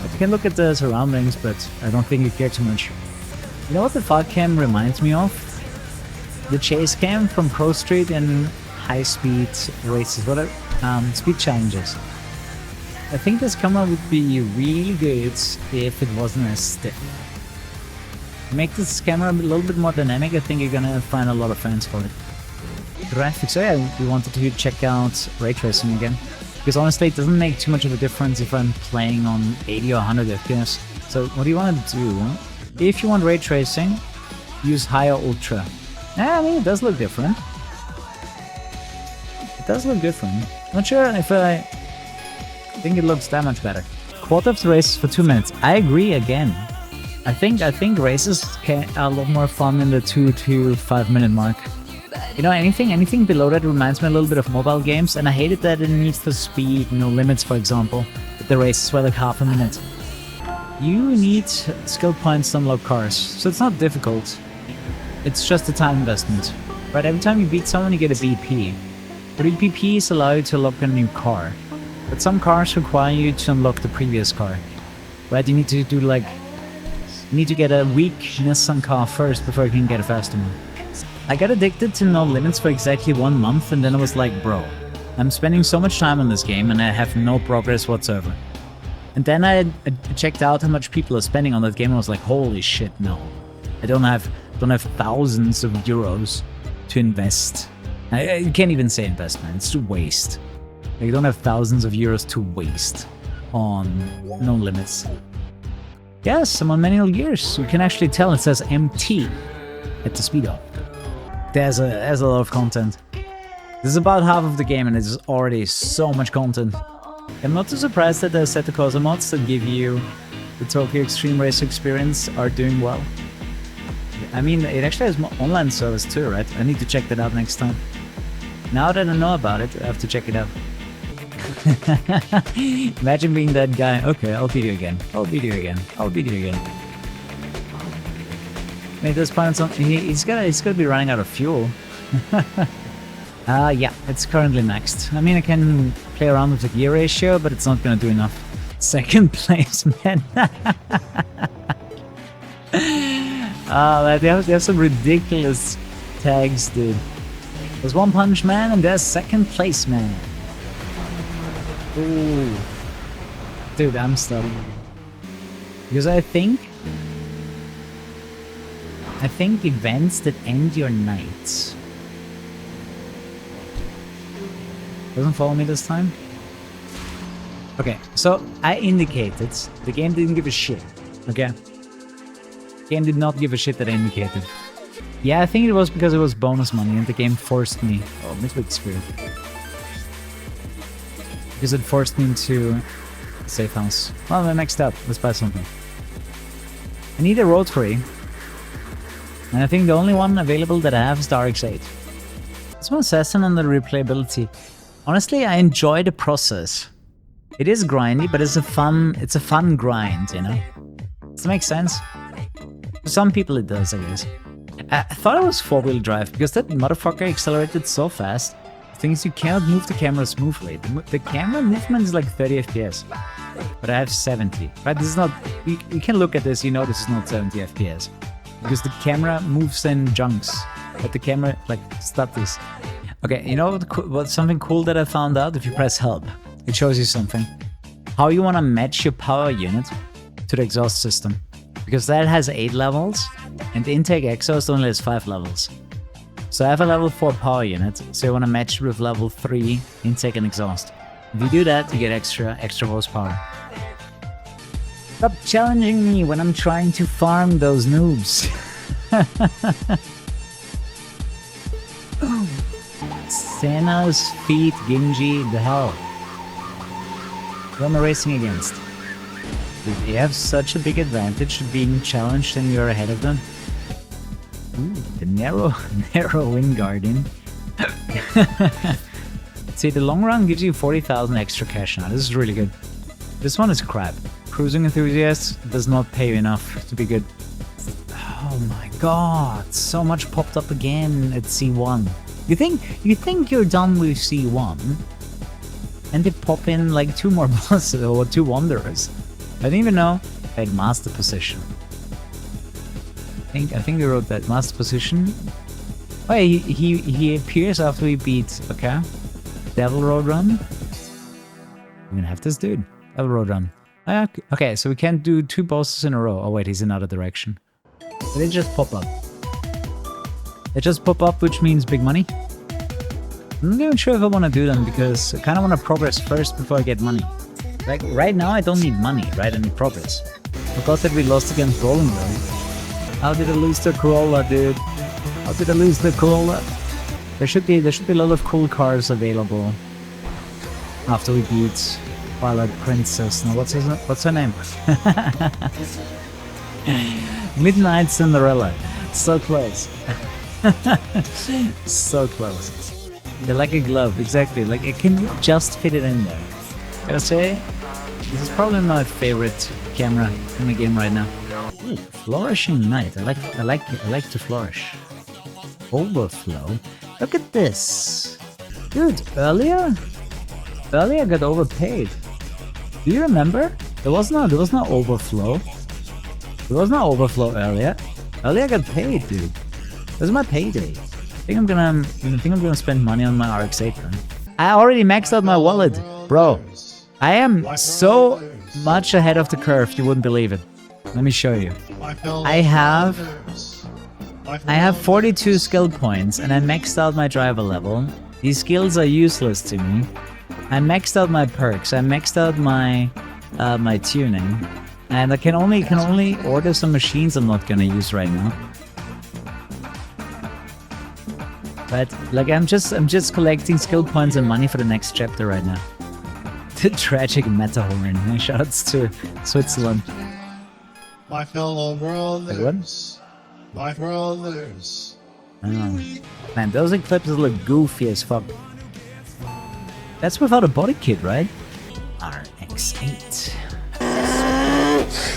But you can look at the surroundings, but I don't think you care too much. You know what the fog cam reminds me of? The chase cam from Pro Street and high-speed races, whatever, speed challenges. I think this camera would be really good if it wasn't as stiff. Make this camera a little bit more dynamic, I think you're gonna find a lot of fans for it. Graphics, oh yeah, we wanted to check out ray tracing again. Because honestly, it doesn't make too much of a difference if I'm playing on 80 or 100 FPS. So what do you want to do? If you want ray tracing, use high or ultra. I mean, it does look different. It does look different. Not sure if I think it looks that much better. Quarter of the races for 2 minutes. I agree again. I think races are a lot more fun in the 2 to 5 minute mark. You know, anything below that reminds me a little bit of mobile games, and I hated that it needs for speed, no limits, for example. But the races were like half a minute. You need skill points to unlock cars, so it's not difficult. It's just a time investment. Right, every time you beat someone you get a BP. 3 BPs allow you to unlock a new car. But some cars require you to unlock the previous car. Right, you need to do like... You need to get a weak Nissan car first before you can get a faster one. I got addicted to No Limits for exactly 1 month, and then I was like, bro, I'm spending so much time on this game and I have no progress whatsoever. And then I checked out how much people are spending on that game and I was like, holy shit, no. I don't have thousands of euros to invest. I can't even say investment, it's to waste. I don't have thousands of euros to waste on No Limits. Yes, I'm on manual gears. You can actually tell it says MT at the speedo. There's a lot of content. This is about half of the game and it's already so much content. I'm not too surprised that the Assetto Corsa mods that give you the Tokyo Xtreme Racer experience are doing well. I mean, it actually has online service too, right? I need to check that out next time. Now that I know about it, I have to check it out. Imagine being that guy. Okay, I'll beat you again. I'll beat you again. I'll beat you again. At this point, he's gotta be running out of fuel. Yeah, it's currently maxed. I mean, I can play around with the gear ratio, but it's not gonna do enough. Second place, man. They have some ridiculous tags, dude. There's One Punch Man and there's Second Place Man. Ooh. Dude, I'm stuck. Because I think events that end your nights. Doesn't follow me this time? Okay, so I indicated. The game didn't give a shit. Okay? The game did not give a shit that I indicated. Yeah, I think it was because it was bonus money and the game forced me. Oh, Midway Spirit. Because it forced me into a safe house. Well, the next step. Let's buy something. I need a rotary. And I think the only one available that I have is the RX-8. It's one assassin on the replayability. Honestly, I enjoy the process. It is grindy, but it's a fun grind, you know? Does that make sense? For some people it does, I guess. I thought it was 4-wheel drive, because that motherfucker accelerated so fast. The thing is, you cannot move the camera smoothly. The camera movement is like 30 FPS. But I have 70. Right? This is not... You can look at this, you know this is not 70 FPS. Because the camera moves in chunks. But the camera, like, stutters. Okay, you know what's something cool that I found out? If you press help, it shows you something. How you want to match your power unit to the exhaust system. Because that has 8 levels, and the intake exhaust only has 5 levels. So I have a level 4 power unit, so you want to match with level 3 intake and exhaust. If you do that, you get extra horsepower. Stop challenging me when I'm trying to farm those noobs. Senna's feet, Ginji, the hell. Who am I racing against? Dude, you have such a big advantage being challenged and you're ahead of them. Ooh, the narrow wind guardian. See, the long run gives you 40,000 extra cash now. This is really good. This one is crap. Cruising Enthusiast does not pay you enough to be good. Oh my god, so much popped up again at C1. You think you're done with C1, and they pop in like 2 more bosses or 2 wanderers. I didn't even know I had master position. I think we wrote that master position. Oh yeah, he appears after we beat, okay. Devil Road Run. We're gonna have this dude. Devil Road Run. Okay, so we can't do 2 bosses in a row. Oh wait, he's in another direction. But they just pop up. They just pop up, which means big money. I'm not even sure if I want to do them because I kind of want to progress first before I get money. Like right now, I don't need money, right? I need progress. Because that we lost against Rolling though. How did I lose the Corolla, dude? How did I lose the Corolla? There should be a lot of cool cars available after we beat Twilight Princess. Now what's her name? Midnight Cinderella. So close. So close. They're like a glove, exactly. Like I can just fit it in there. Gotta say, this is probably my favorite camera in the game right now. Ooh, flourishing knight. I like to flourish. Overflow. Look at this, dude. Earlier I got overpaid. Do you remember? There was no overflow. There was no overflow earlier. Earlier I got paid, dude. This is my payday. I think I'm gonna spend money on my RX-8 then. I already maxed out my wallet, bro. I am so much ahead of the curve, you wouldn't believe it. Let me show you. I have 42 skill points and I maxed out my driver level. These skills are useless to me. I maxed out my perks. I maxed out my my tuning, and I can only order some machines I'm not gonna use right now. But like I'm just collecting skill points and money for the next chapter right now. The tragic Matterhorn. Shoutouts to Switzerland. My fellow brothers. My brothers. Oh. Man, those eclipses look goofy as fuck. That's without a body kit, right? RX-8.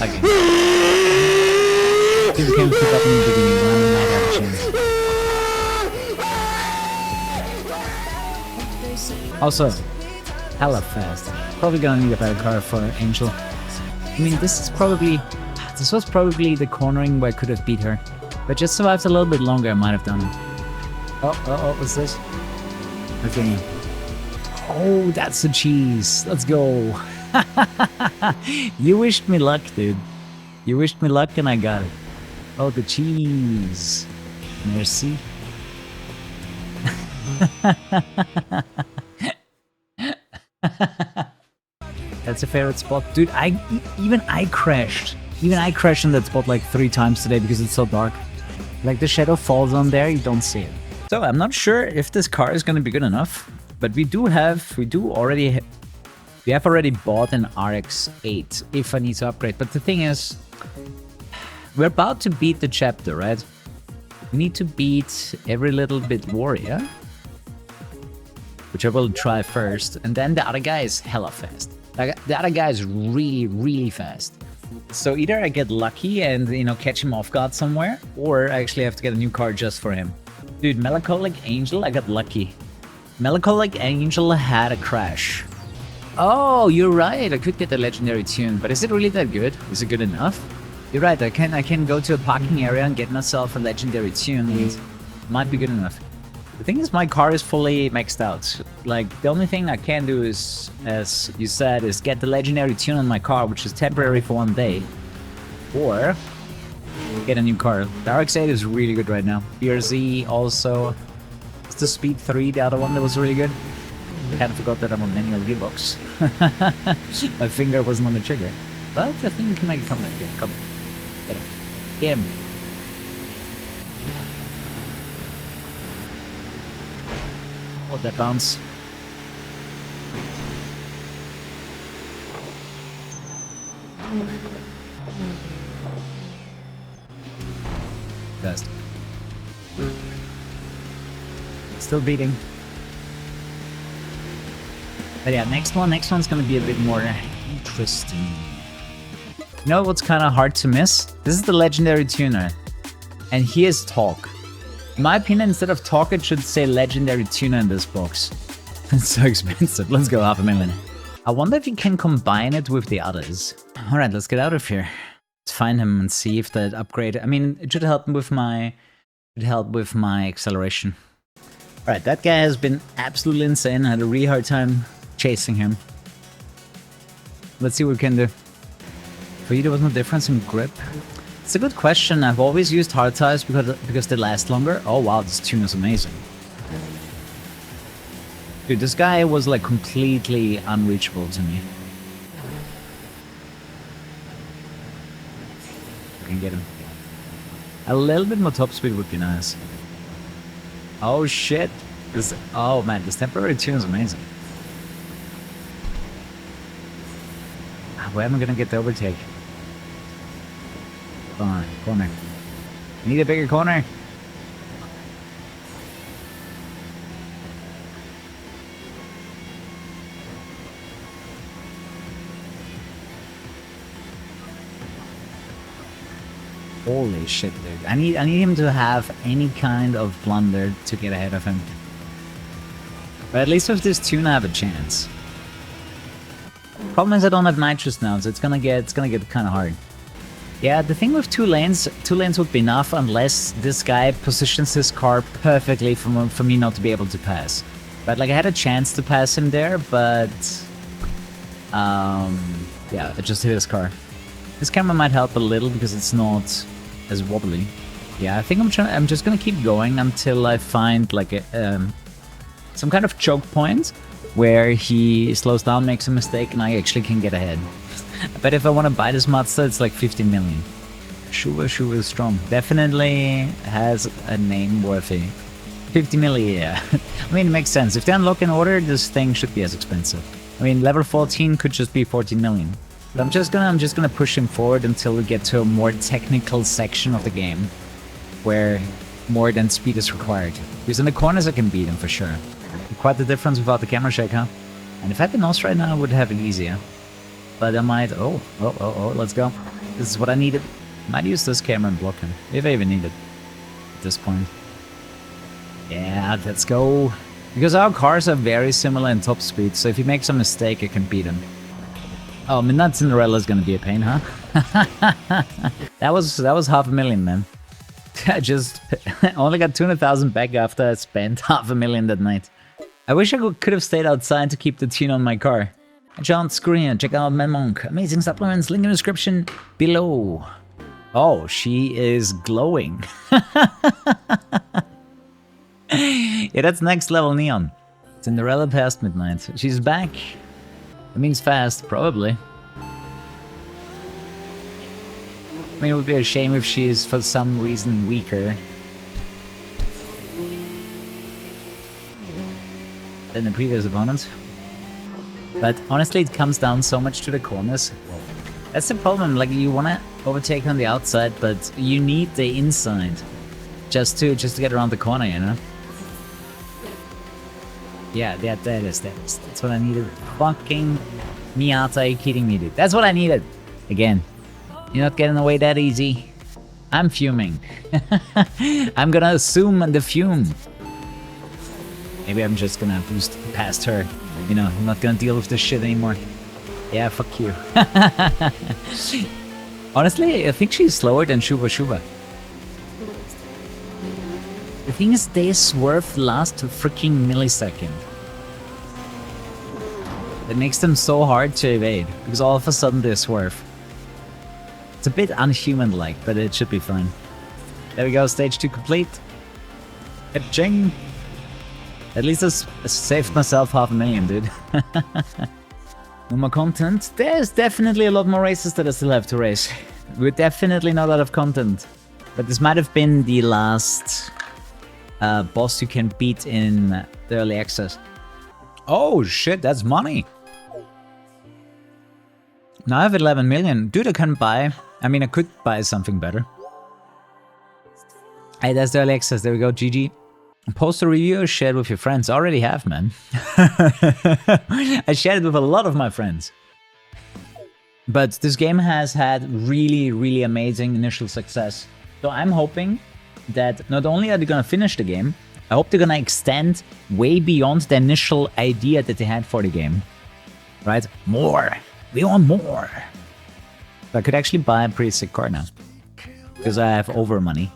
Okay. People can't keep up in the beginning, but I'm not out of chance. Also, hella fast. Probably gonna need a better car for Angel. I mean, this was probably the cornering where I could have beat her. But just survived a little bit longer, I might have done it. Oh, what's this? Okay. Oh, that's the cheese. Let's go. You wished me luck, dude. You wished me luck and I got it. Oh, the cheese. Merci. That's a favorite spot. Dude, even I crashed. Even I crashed in that spot like 3 times today because it's so dark. Like the shadow falls on there, you don't see it. So I'm not sure if this car is gonna be good enough, but we have already bought an RX-8 if I need to upgrade. But the thing is, we're about to beat the chapter, right? We need to beat every little bit warrior, which I will try first, and then the other guy is hella fast. Like the other guy is really, really fast. So either I get lucky and, you know, catch him off guard somewhere, or I actually have to get a new car just for him. Dude, Melancholic Angel, I got lucky. Melancholic Angel had a crash. Oh, you're right, I could get the legendary tune, but is it really that good? Is it good enough? You're right, I can go to a parking area and get myself a legendary tune, and it might be good enough. The thing is, my car is fully maxed out. Like, the only thing I can do is, as you said, is get the legendary tune on my car, which is temporary for 1 day. Or get a new car. The RX-8 is really good right now. BRZ also. It's the Speed 3, the other one that was really good. I kind of forgot that I'm on manual gearbox. My finger wasn't on the trigger. But I think we can make a comeback here. Come on. Get him. Get him. Oh, that bounce. Fast. But yeah, next one's gonna be a bit more interesting. You know what's kind of hard to miss? This is the legendary tuner, and here's talk. In my opinion, instead of talk, it should say legendary tuner in this box. It's so expensive. Let's go 500,000. I wonder if you can combine it with the others. All right, let's get out of here. Let's find him and see if that upgrade. I mean, it should help with my. Acceleration. All right, that guy has been absolutely insane. I had a really hard time chasing him. Let's see what we can do. For you, there was no difference in grip. It's a good question. I've always used hard tires because they last longer. Oh wow, this tune is amazing. Dude, this guy was like completely unreachable to me. I can get him. A little bit more top speed would be nice. Oh shit. Oh man, this temporary tune is amazing. Where am I gonna get the overtake? Corner. Need a bigger corner. Holy shit, dude. I need him to have any kind of blunder to get ahead of him. But at least with this tune I have a chance. Problem is I don't have nitrous now, so it's gonna get kind of hard. Yeah, the thing with two lanes would be enough unless this guy positions his car perfectly for me not to be able to pass. But like I had a chance to pass him there, but yeah, I just hit his car. This camera might help a little because it's not as wobbly. Yeah, I think I'm just gonna keep going until I find like a some kind of choke point where he slows down, makes a mistake, and I actually can get ahead. But if I want to buy this Mazda, it's like 15 million. Shuba is strong. Definitely has a name worthy. 50 million, yeah. I mean, it makes sense. If they unlock an order, this thing should be as expensive. I mean, level 14 could just be 14 million. But I'm just gonna push him forward until we get to a more technical section of the game, where more than speed is required. Because in the corners I can beat him for sure. Quite the difference without the camera shake, huh? And if I had the nose right now, I would have it easier. But I might... Oh, let's go. This is what I needed. Might use this camera and block him, if I even need it at this point. Yeah, let's go. Because our cars are very similar in top speed, so if he makes a mistake, I can beat him. Oh, Midnight Cinderella is gonna be a pain, huh? that was 500,000, man. I just only got 200,000 back after I spent 500,000 that night. I wish I could have stayed outside to keep the tune on my car. John Screen, check out Mad Monk. Amazing supplements, link in the description below. Oh, she is glowing. Yeah, that's next level neon. Cinderella past midnight. She's back. That means fast, probably. I mean, it would be a shame if she is for some reason weaker than the previous opponents. But honestly, it comes down so much to the corners. That's the problem. Like, you want to overtake on the outside, but you need the inside just to get around the corner, you know? Yeah, that is. That's what I needed. Fucking Miata, are you kidding me, dude? That's what I needed. Again, you're not getting away that easy. I'm fuming. I'm gonna assume the fume. Maybe I'm just gonna boost past her. You know, I'm not gonna deal with this shit anymore. Yeah, fuck you. Honestly, I think she's slower than Shuba. The thing is, they swerve last freaking millisecond. That makes them so hard to evade, because all of a sudden they swerve. It's a bit unhuman-like, but it should be fine. There we go, stage 2 complete. Ka-ching! At least I saved myself 500,000, dude. No more content. There's definitely a lot more races that I still have to race. We're definitely not out of content. But this might have been the last boss you can beat in the early access. Oh shit, that's money! Now I have 11 million. Dude, I can buy... I mean, I could buy something better. Hey, that's the early access. There we go, GG. Post a review or share it with your friends. I already have, man. I shared it with a lot of my friends. But this game has had really, really amazing initial success. So I'm hoping that not only are they gonna finish the game, I hope they're gonna extend way beyond the initial idea that they had for the game. Right? More! We want more! So I could actually buy a pretty sick car now. Because I have over money.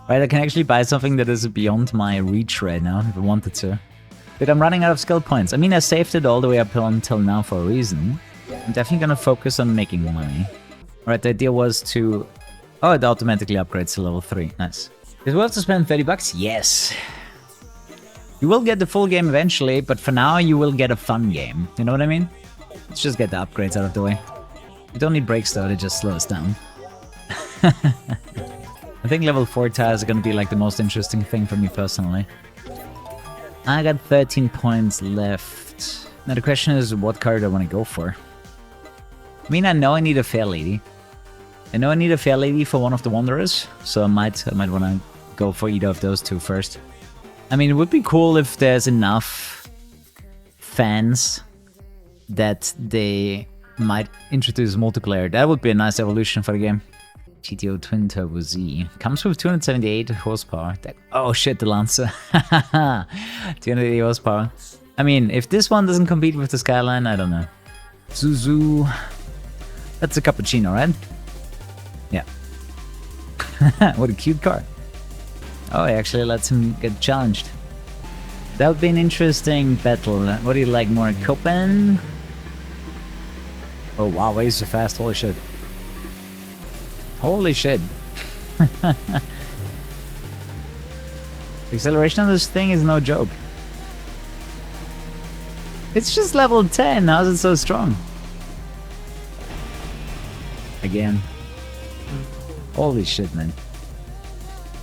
Right, I can actually buy something that is beyond my reach right now, if I wanted to. But I'm running out of skill points. I mean, I saved it all the way up until now for a reason. I'm definitely gonna focus on making money. Alright, the idea was to... Oh, it automatically upgrades to level 3. Nice. Is it worth to spend 30 bucks? Yes. You will get the full game eventually, but for now you will get a fun game. You know what I mean? Let's just get the upgrades out of the way. You don't need brakes though, they just slow us down. I think level 4 tires are gonna be like the most interesting thing for me personally. I got 13 points left. Now the question is, what car do I want to go for? I mean, I know I need a fair lady. I know I need a fair lady for one of the Wanderers, so I might want to go for either of those two first. I mean, it would be cool if there's enough fans that they might introduce multiplayer. That would be a nice evolution for the game. GTO Twin Turbo Z. Comes with 278 horsepower. Oh shit, the Lancer. 280 horsepower. I mean, if this one doesn't compete with the Skyline, I don't know. Zuzu. That's a cappuccino, right? Yeah. What a cute car. Oh, he actually lets him get challenged. That would be an interesting battle. What do you like more, Copen? Oh wow, why is so fast? Holy shit. Holy shit. The acceleration of this thing is no joke. It's just level 10, how's it so strong? Again. Holy shit, man.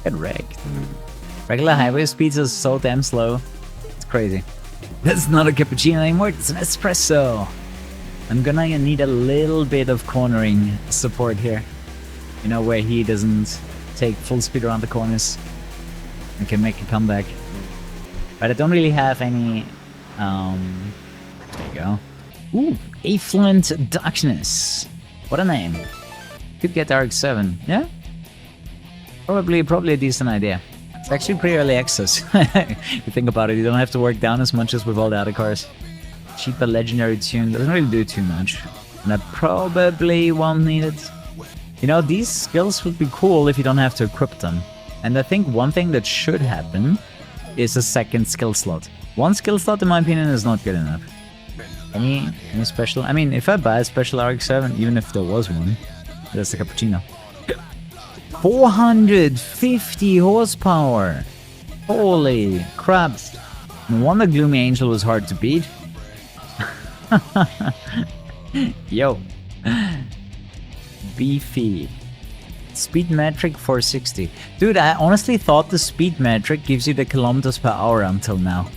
Get wrecked. Regular highway speeds are so damn slow. It's crazy. That's not a cappuccino anymore, it's an espresso. I'm gonna need a little bit of cornering support here. You know, where he doesn't take full speed around the corners and can make a comeback. But I don't really have any... there you go. Ooh, Affluent Darkness. What a name. Could get RX-7, yeah? Probably a decent idea. It's actually pretty early access. If you think about it, you don't have to work down as much as with all the other cars. Cheaper legendary tune doesn't really do too much. And I probably won't need it. You know, these skills would be cool if you don't have to equip them. And I think one thing that should happen is a second skill slot. One skill slot, in my opinion, is not good enough. Any special... I mean, if I buy a special RX-7, even if there was one, that's the cappuccino. 450 horsepower! Holy crap! No wonder Gloomy Angel was hard to beat. Yo. Beefy. Speed metric 460. Dude, I honestly thought the speed metric gives you the kilometers per hour until now.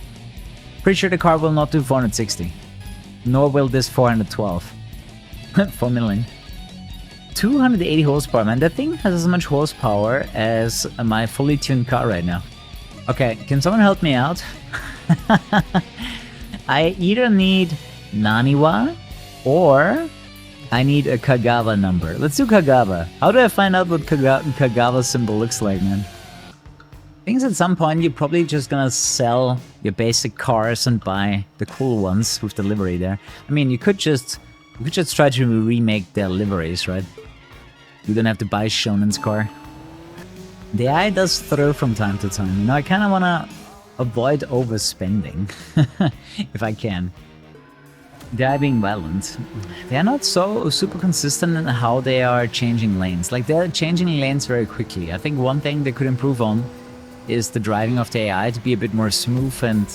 Pretty sure the car will not do 460. Nor will this 412. 4 million. 280 horsepower, man. That thing has as much horsepower as my fully tuned car right now. Okay, can someone help me out? I either need Naniwa or I need a Kagawa number. Let's do Kagawa. How do I find out what Kagawa symbol looks like, man? I think at some point you're probably just gonna sell your basic cars and buy the cool ones with the livery there. I mean, you could just try to remake their liveries, right? You don't have to buy Shonen's car. The AI does throw from time to time. You know, I kind of want to avoid overspending, if I can. The AI being violent. They are not so super consistent in how they are changing lanes. Like, they're changing lanes very quickly. I think one thing they could improve on is the driving of the AI to be a bit more smooth and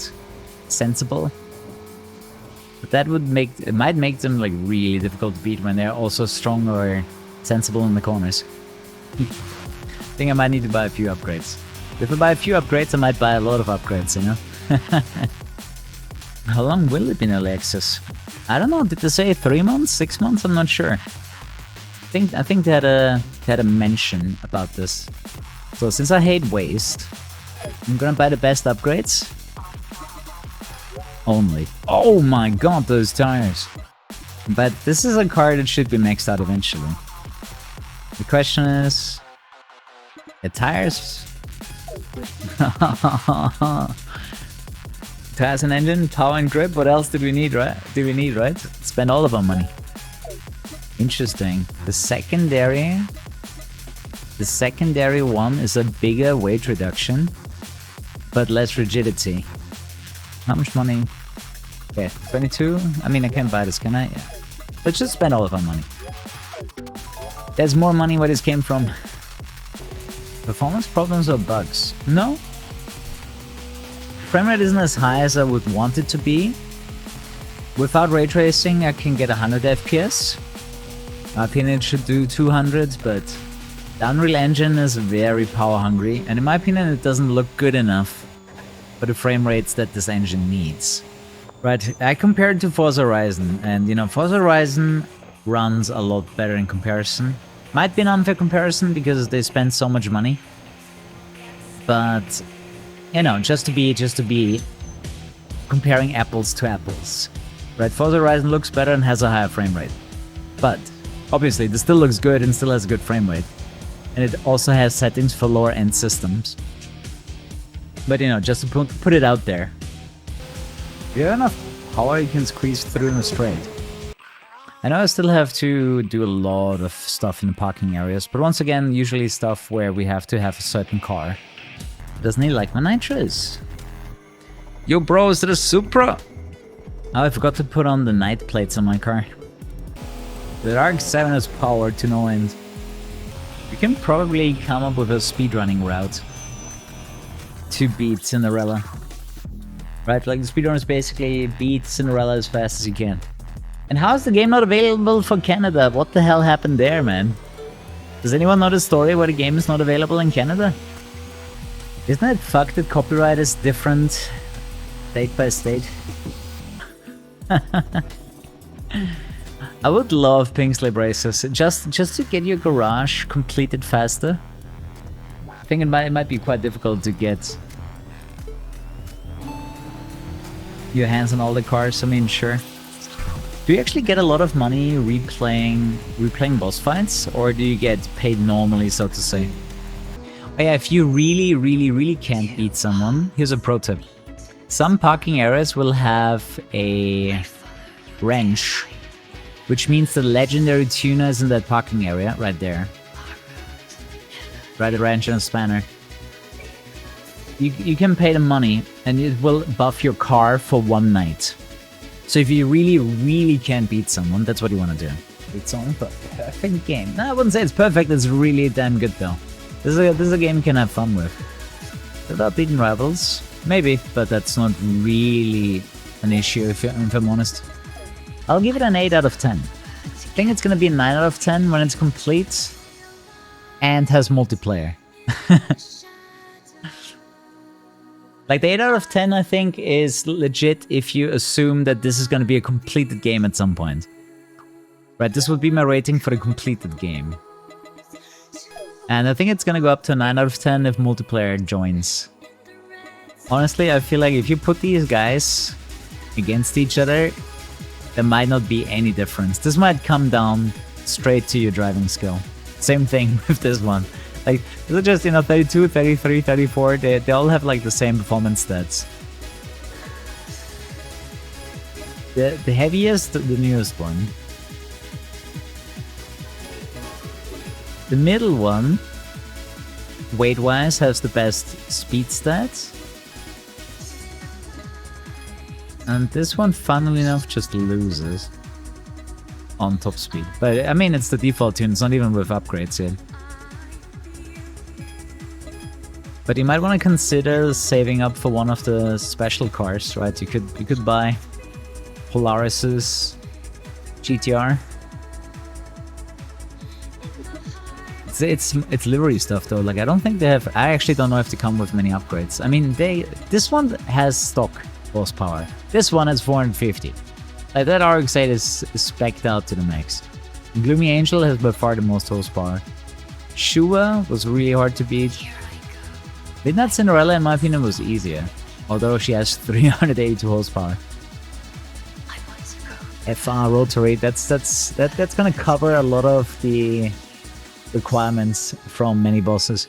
sensible. But that would might make them like really difficult to beat when they're also strong or sensible in the corners. I think I might need to buy a few upgrades. If I buy a few upgrades, I might buy a lot of upgrades, you know? How long will it be in early access? I don't know, did they say 3 months, 6 months? I'm not sure. I think they had a mention about this. So since I hate waste, I'm gonna buy the best upgrades. Only. Oh my god, those tires. But this is a car that should be maxed out eventually. The question is... the tires? Tires and engine, power and grip, what else did we need, right? Spend all of our money. Interesting. The secondary one is a bigger weight reduction, but less rigidity. How much money? Okay, 22? I mean, I can't buy this, can I? Yeah. Let's just spend all of our money. There's more money where this came from. Performance problems or bugs? No. Frame rate isn't as high as I would want it to be. Without ray tracing, I can get 100 FPS. My opinion, it should do 200, but the Unreal Engine is very power hungry, and in my opinion, it doesn't look good enough for the frame rates that this engine needs. Right, I compared it to Forza Horizon, and you know, Forza Horizon runs a lot better in comparison. Might be an unfair comparison because they spend so much money, but you know, just to be comparing apples to apples. Right, Forza Horizon looks better and has a higher frame rate, but obviously this still looks good and still has a good frame rate, and it also has settings for lower end systems. But you know, just to put it out there. If you have enough power, you can squeeze through in a straight. I know I still have to do a lot of stuff in the parking areas, but once again, usually stuff where we have to have a certain car. Doesn't he like my nitros? Yo bro, is that a Supra? Oh, I forgot to put on the night plates on my car. The RX-7 has power to no end. We can probably come up with a speedrunning route to beat Cinderella. Right, like the speedrun is basically beat Cinderella as fast as you can. And how is the game not available for Canada? What the hell happened there, man? Does anyone know the story where the game is not available in Canada? Isn't it fucked that copyright is different state by state? I would love Pink Slip Racers just to get your garage completed faster. I think it might be quite difficult to get your hands on all the cars. I mean, sure. Do you actually get a lot of money replaying boss fights, or do you get paid normally, so to say? Oh yeah, if you really can't beat someone, here's a pro tip. Some parking areas will have a wrench, which means the legendary tuner is in that parking area right there. Right, a wrench and a spanner. You can pay the money and it will buff your car for one night. So if you really can't beat someone, that's what you want to do. It's on a perfect game. No, I wouldn't say it's perfect, it's really damn good though. This is a game you can have fun with. Without beating rivals, maybe, but that's not really an issue if I'm honest. I'll give it an 8 out of 10. I think it's gonna be a 9 out of 10 when it's complete and has multiplayer. Like the 8 out of 10 I think is legit if you assume that this is gonna be a completed game at some point. Right, this would be my rating for the completed game. And I think it's gonna go up to a 9 out of 10 if multiplayer joins. Honestly, I feel like if you put these guys against each other, there might not be any difference. This might come down straight to your driving skill. Same thing with this one. Like, these are just, you know, 32, 33, 34, they all have like the same performance stats. The heaviest, the newest one. The middle one, weight-wise, has the best speed stats. And this one, funnily enough, just loses on top speed. But, I mean, it's the default tune, it's not even with upgrades yet. But you might want to consider saving up for one of the special cars, right? You could buy Polaris's GTR. It's livery stuff though. Like I don't think they have. I actually don't know if they come with many upgrades. I mean, this one has stock horsepower. This one has 450. Like that RX-8 is spec'd out to the max. Gloomy Angel has by far the most horsepower. Shua was really hard to beat. Midnight Cinderella, in my opinion, was easier. Although she has 382 horsepower. FR rotary, that's gonna cover a lot of the requirements from many bosses.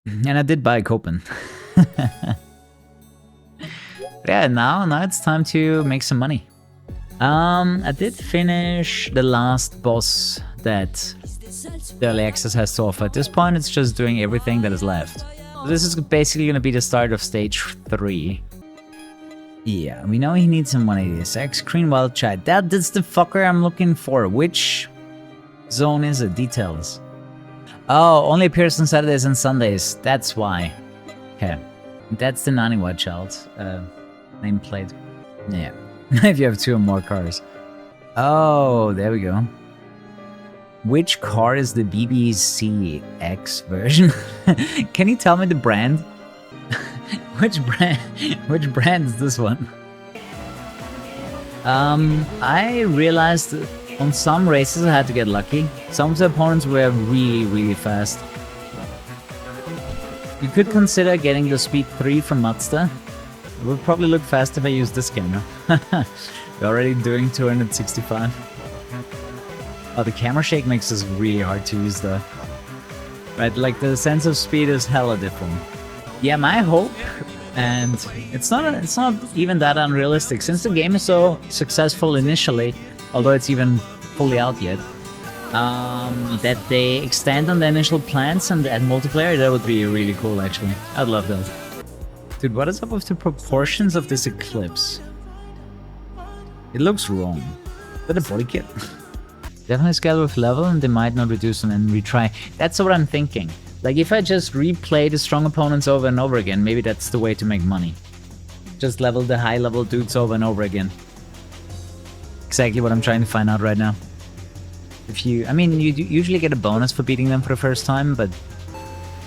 And I did buy a Copen. Yeah, now it's time to make some money. I did finish the last boss that the early access has to offer. At this point, it's just doing everything that is left. So this is basically gonna be the start of stage 3. Yeah, we know he needs some 186. Green Wild Child. That's the fucker I'm looking for. Which zone is it? Details. Oh, only appears on Saturdays and Sundays. That's why. Okay. That's the Nani Wild Child nameplate. Yeah. If you have 2 or more cars. Oh, there we go. Which car is the BBC X version? Can you tell me the brand? Which brand is this one? I realized on some races I had to get lucky. Some of the opponents were really fast. You could consider getting the Speed 3 from Mazda. It would probably look fast if I use this camera. We're already doing 265. Oh, the camera shake makes this really hard to use though. Right, like the sense of speed is hella different. Yeah, my hope, and it's not even that unrealistic, since the game is so successful initially, although it's even fully out yet, that they extend on the initial plans and add multiplayer. That would be really cool, actually. I'd love that. Dude, what is up with the proportions of this Eclipse? It looks wrong. Is that a body kit? Definitely scale with level and they might not reduce them and retry. That's what I'm thinking. Like, if I just replay the strong opponents over and over again, maybe that's the way to make money. Just level the high level dudes over and over again. Exactly what I'm trying to find out right now. I mean, you usually get a bonus for beating them for the first time, but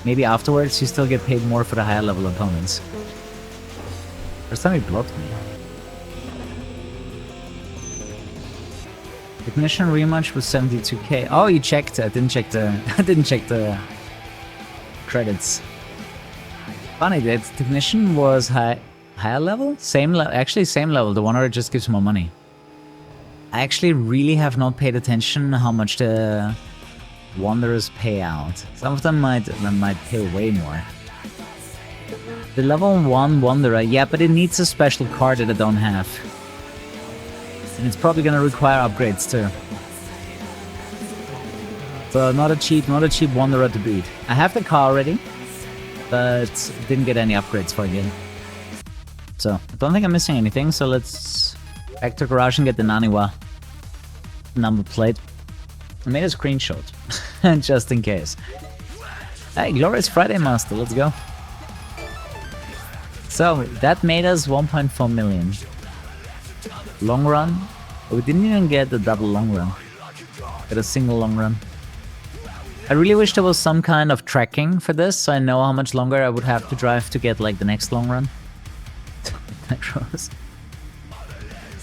maybe afterwards you still get paid more for the higher level opponents. First time he blocked me. Technician rematch was 72k. Oh, you checked. I didn't check the credits. Funny that technician was higher level? Actually same level. The Wanderer just gives more money. I actually really have not paid attention how much the Wanderers pay out. Some of them might pay way more. The level 1 Wanderer, yeah, but it needs a special card that I don't have. And it's probably gonna require upgrades too. So not a cheap Wanderer to beat. I have the car already, but didn't get any upgrades for it yet. So I don't think I'm missing anything, so let's back to garage and get the Naniwa number plate. I made a screenshot, just in case. Hey, Glorious Friday Master, let's go. So that made us 1.4 million. Long run? We didn't even get the double long run. Get a single long run. I really wish there was some kind of tracking for this, so I know how much longer I would have to drive to get like the next long run.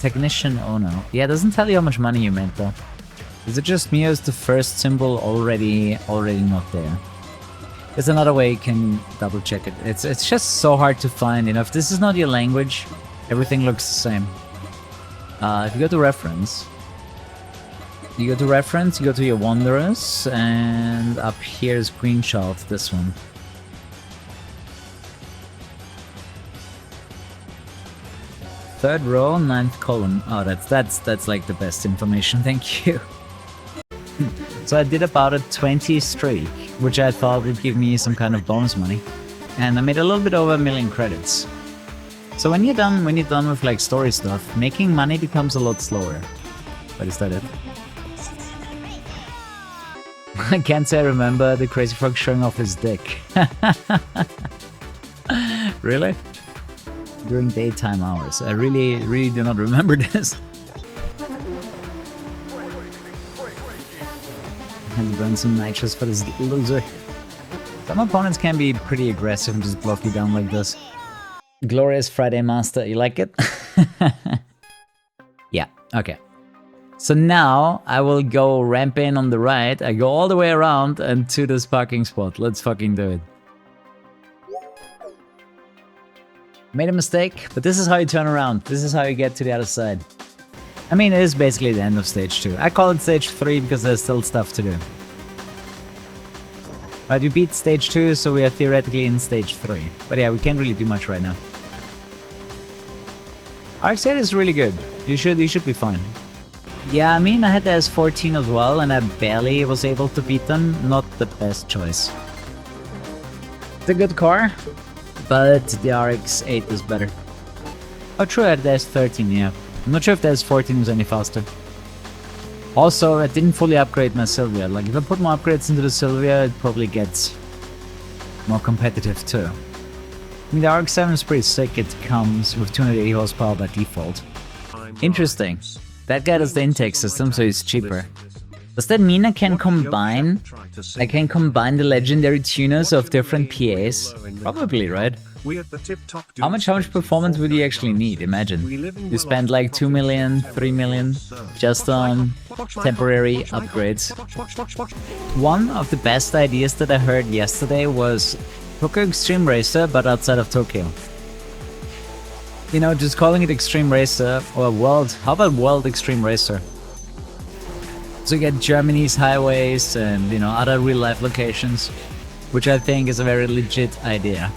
Technician, oh no. Yeah, it doesn't tell you how much money you made though. Is it just me or is the first symbol already not there? There's another way you can double check it. It's just so hard to find, you know, if this is not your language, everything looks the same. If you go to reference, you go to your Wanderers, and up here is screenshot this one. Third row, 9th column. Oh, that's like the best information. Thank you. So I did about a 20 streak, which I thought would give me some kind of bonus money, and I made a little bit over 1 million credits. So when you're done with like story stuff, making money becomes a lot slower. But is that it? I can't say I remember the Crazy Frog showing off his dick. Really? During daytime hours. I really do not remember this. And burn some nitrous for this loser. Some opponents can be pretty aggressive and just block you down like this. Glorious Friday Master, you like it? Yeah, okay. So now I will go ramp in on the right. I go all the way around and to this parking spot. Let's fucking do it. Made a mistake, but this is how you turn around. This is how you get to the other side. I mean, it is basically the end of stage 2. I call it stage 3 because there's still stuff to do. Right, we beat stage 2, so we are theoretically in stage 3. But yeah, we can't really do much right now. RX-8 is really good. You should be fine. Yeah, I mean, I had the S14 as well, and I barely was able to beat them. Not the best choice. It's a good car, but the RX-8 is better. Oh, true, I had the S13, yeah. I'm not sure if the S14 was any faster. Also, I didn't fully upgrade my Sylvia. Like, if I put more upgrades into the Sylvia, it probably gets more competitive too. I mean, the RX-7 is pretty sick. It comes with 280 horsepower by default. Interesting. That guy does the intake system, so he's cheaper. Does that mean I can combine the legendary tuners of different PAs? Probably, right? How much performance would you actually need? Imagine. You spend like 2 million, 3 million just on temporary upgrades. One of the best ideas that I heard yesterday was Tokyo Xtreme Racer, but outside of Tokyo. You know, just calling it Xtreme Racer, or how about World Xtreme Racer? So you get Germany's highways and, you know, other real-life locations, which I think is a very legit idea.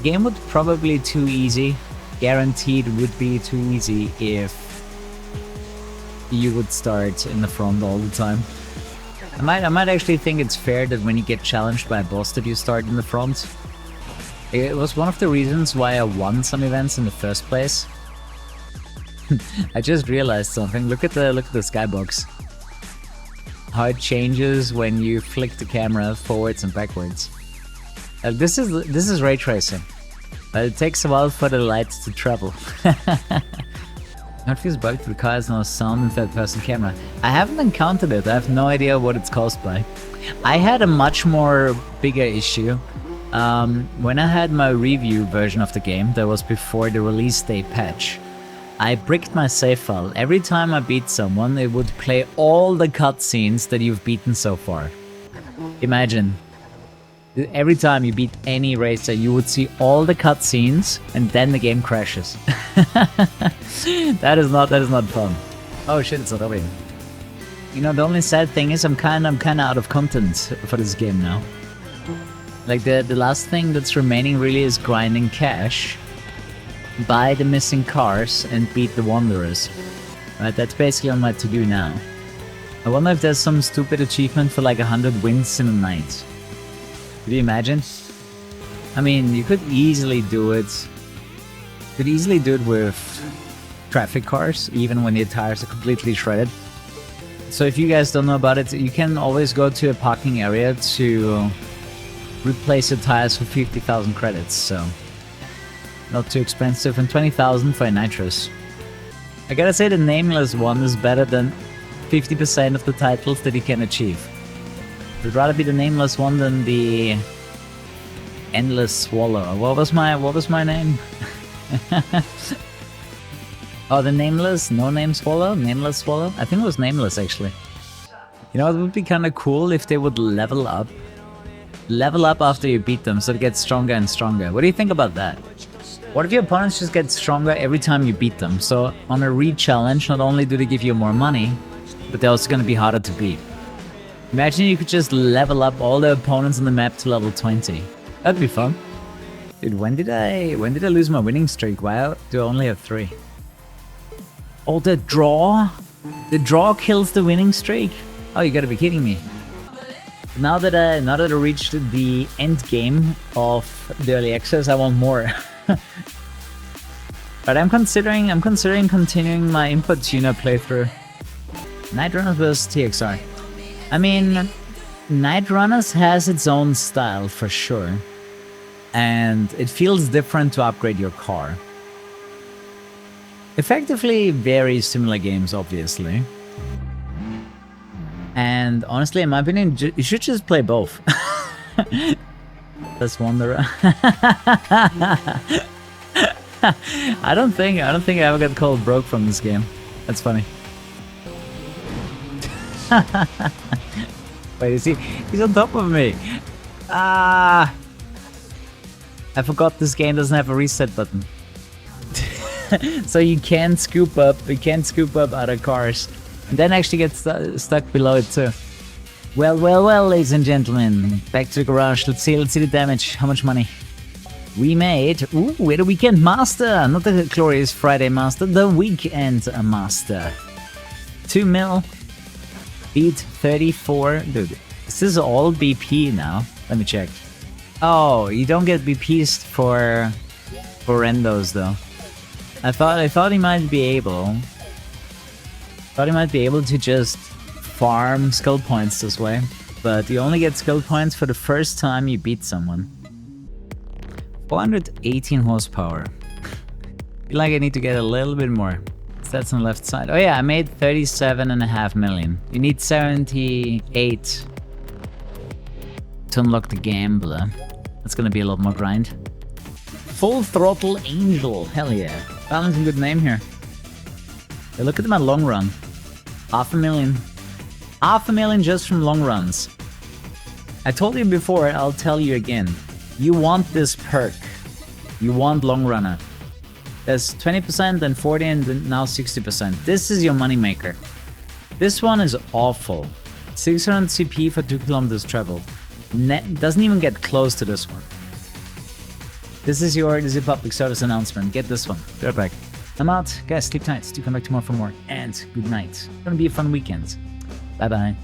Game would probably be too easy. Guaranteed would be too easy if you would start in the front all the time. I might actually think it's fair that when you get challenged by a boss that you start in the front. It was one of the reasons why I won some events in the first place. I just realized something. Look at the skybox. How it changes when you flick the camera forwards and backwards. This is ray tracing, but it takes a while for the lights to travel. Not feels bugged. The car has no sound in third-person camera. I haven't encountered it. I have no idea what it's caused by. I had a much more bigger issue. When I had my review version of the game, that was before the release day patch, I bricked my save file. Every time I beat someone, it would play all the cutscenes that you've beaten so far. Imagine. Every time you beat any racer, you would see all the cutscenes, and then the game crashes. That is not fun. Oh shit, it's not over. You know, the only sad thing is I'm kinda out of content for this game now. Like, the last thing that's remaining really is grinding cash, buy the missing cars, and beat the Wanderers. Right, that's basically on my to-do now. I wonder if there's some stupid achievement for like 100 wins in a night. Could you imagine? I mean, you could easily do it. You could easily do it with traffic cars, even when the tires are completely shredded. So if you guys don't know about it, you can always go to a parking area to replace your tires for 50,000 credits, so not too expensive, and 20,000 for a nitrous. I gotta say the nameless one is better than 50% of the titles that you can achieve. I'd rather be the nameless one than the endless swallow. What was my name? Oh, the nameless, no name swallow, nameless swallow. I think it was nameless actually. You know, it would be kind of cool if they would level up after you beat them, so it gets stronger and stronger. What do you think about that? What if your opponents just get stronger every time you beat them? So on a re-challenge, not only do they give you more money, but they're also gonna be harder to beat. Imagine you could just level up all the opponents on the map to level 20. That'd be fun. Dude, when did I lose my winning streak? Why do I only have 3? Oh, the draw? The draw kills the winning streak? Oh, you gotta be kidding me. Now that I reached the end game of the early access, I want more. But I'm considering continuing my input tuner playthrough. Night Runners vs TXR. I mean, Night Runners has its own style for sure, and it feels different to upgrade your car. Effectively, very similar games, obviously. And honestly, in my opinion, you should just play both. Let's Wanderer. I don't think I ever got called broke from this game. That's funny. Wait, is he? He's on top of me. Ah! I forgot this game doesn't have a reset button. So you can scoop up other cars. And then actually get stuck below it too. Well, ladies and gentlemen. Back to the garage. Let's see the damage. How much money? We made... Ooh, we're the Weekend Master! Not the glorious Friday Master, the Weekend Master. 2 mil. Beat 34. Dude, this is all BP now. Let me check. Oh, you don't get BPs for endos though. I thought he might be able... to just farm skill points this way. But you only get skill points for the first time you beat someone. 418 horsepower. Feel like I need to get a little bit more. That's on the left side. Oh yeah, I made 37.5 million. You need 78 to unlock the Gambler. That's gonna be a lot more grind. Full Throttle Angel. Hell yeah. Found a good name here. Hey, look at my long run. 500,000. 500,000 just from long runs. I told you before, I'll tell you again. You want this perk. You want Long Runner. There's 20%, then 40%, and then now 60%. This is your moneymaker. This one is awful. 600 CP for 2 kilometers traveled. Doesn't even get close to this one. This is your public service announcement. Get this one. Be right back. I'm out. Guys, sleep tight. Do come back tomorrow for more. And good night. It's gonna be a fun weekend. Bye-bye.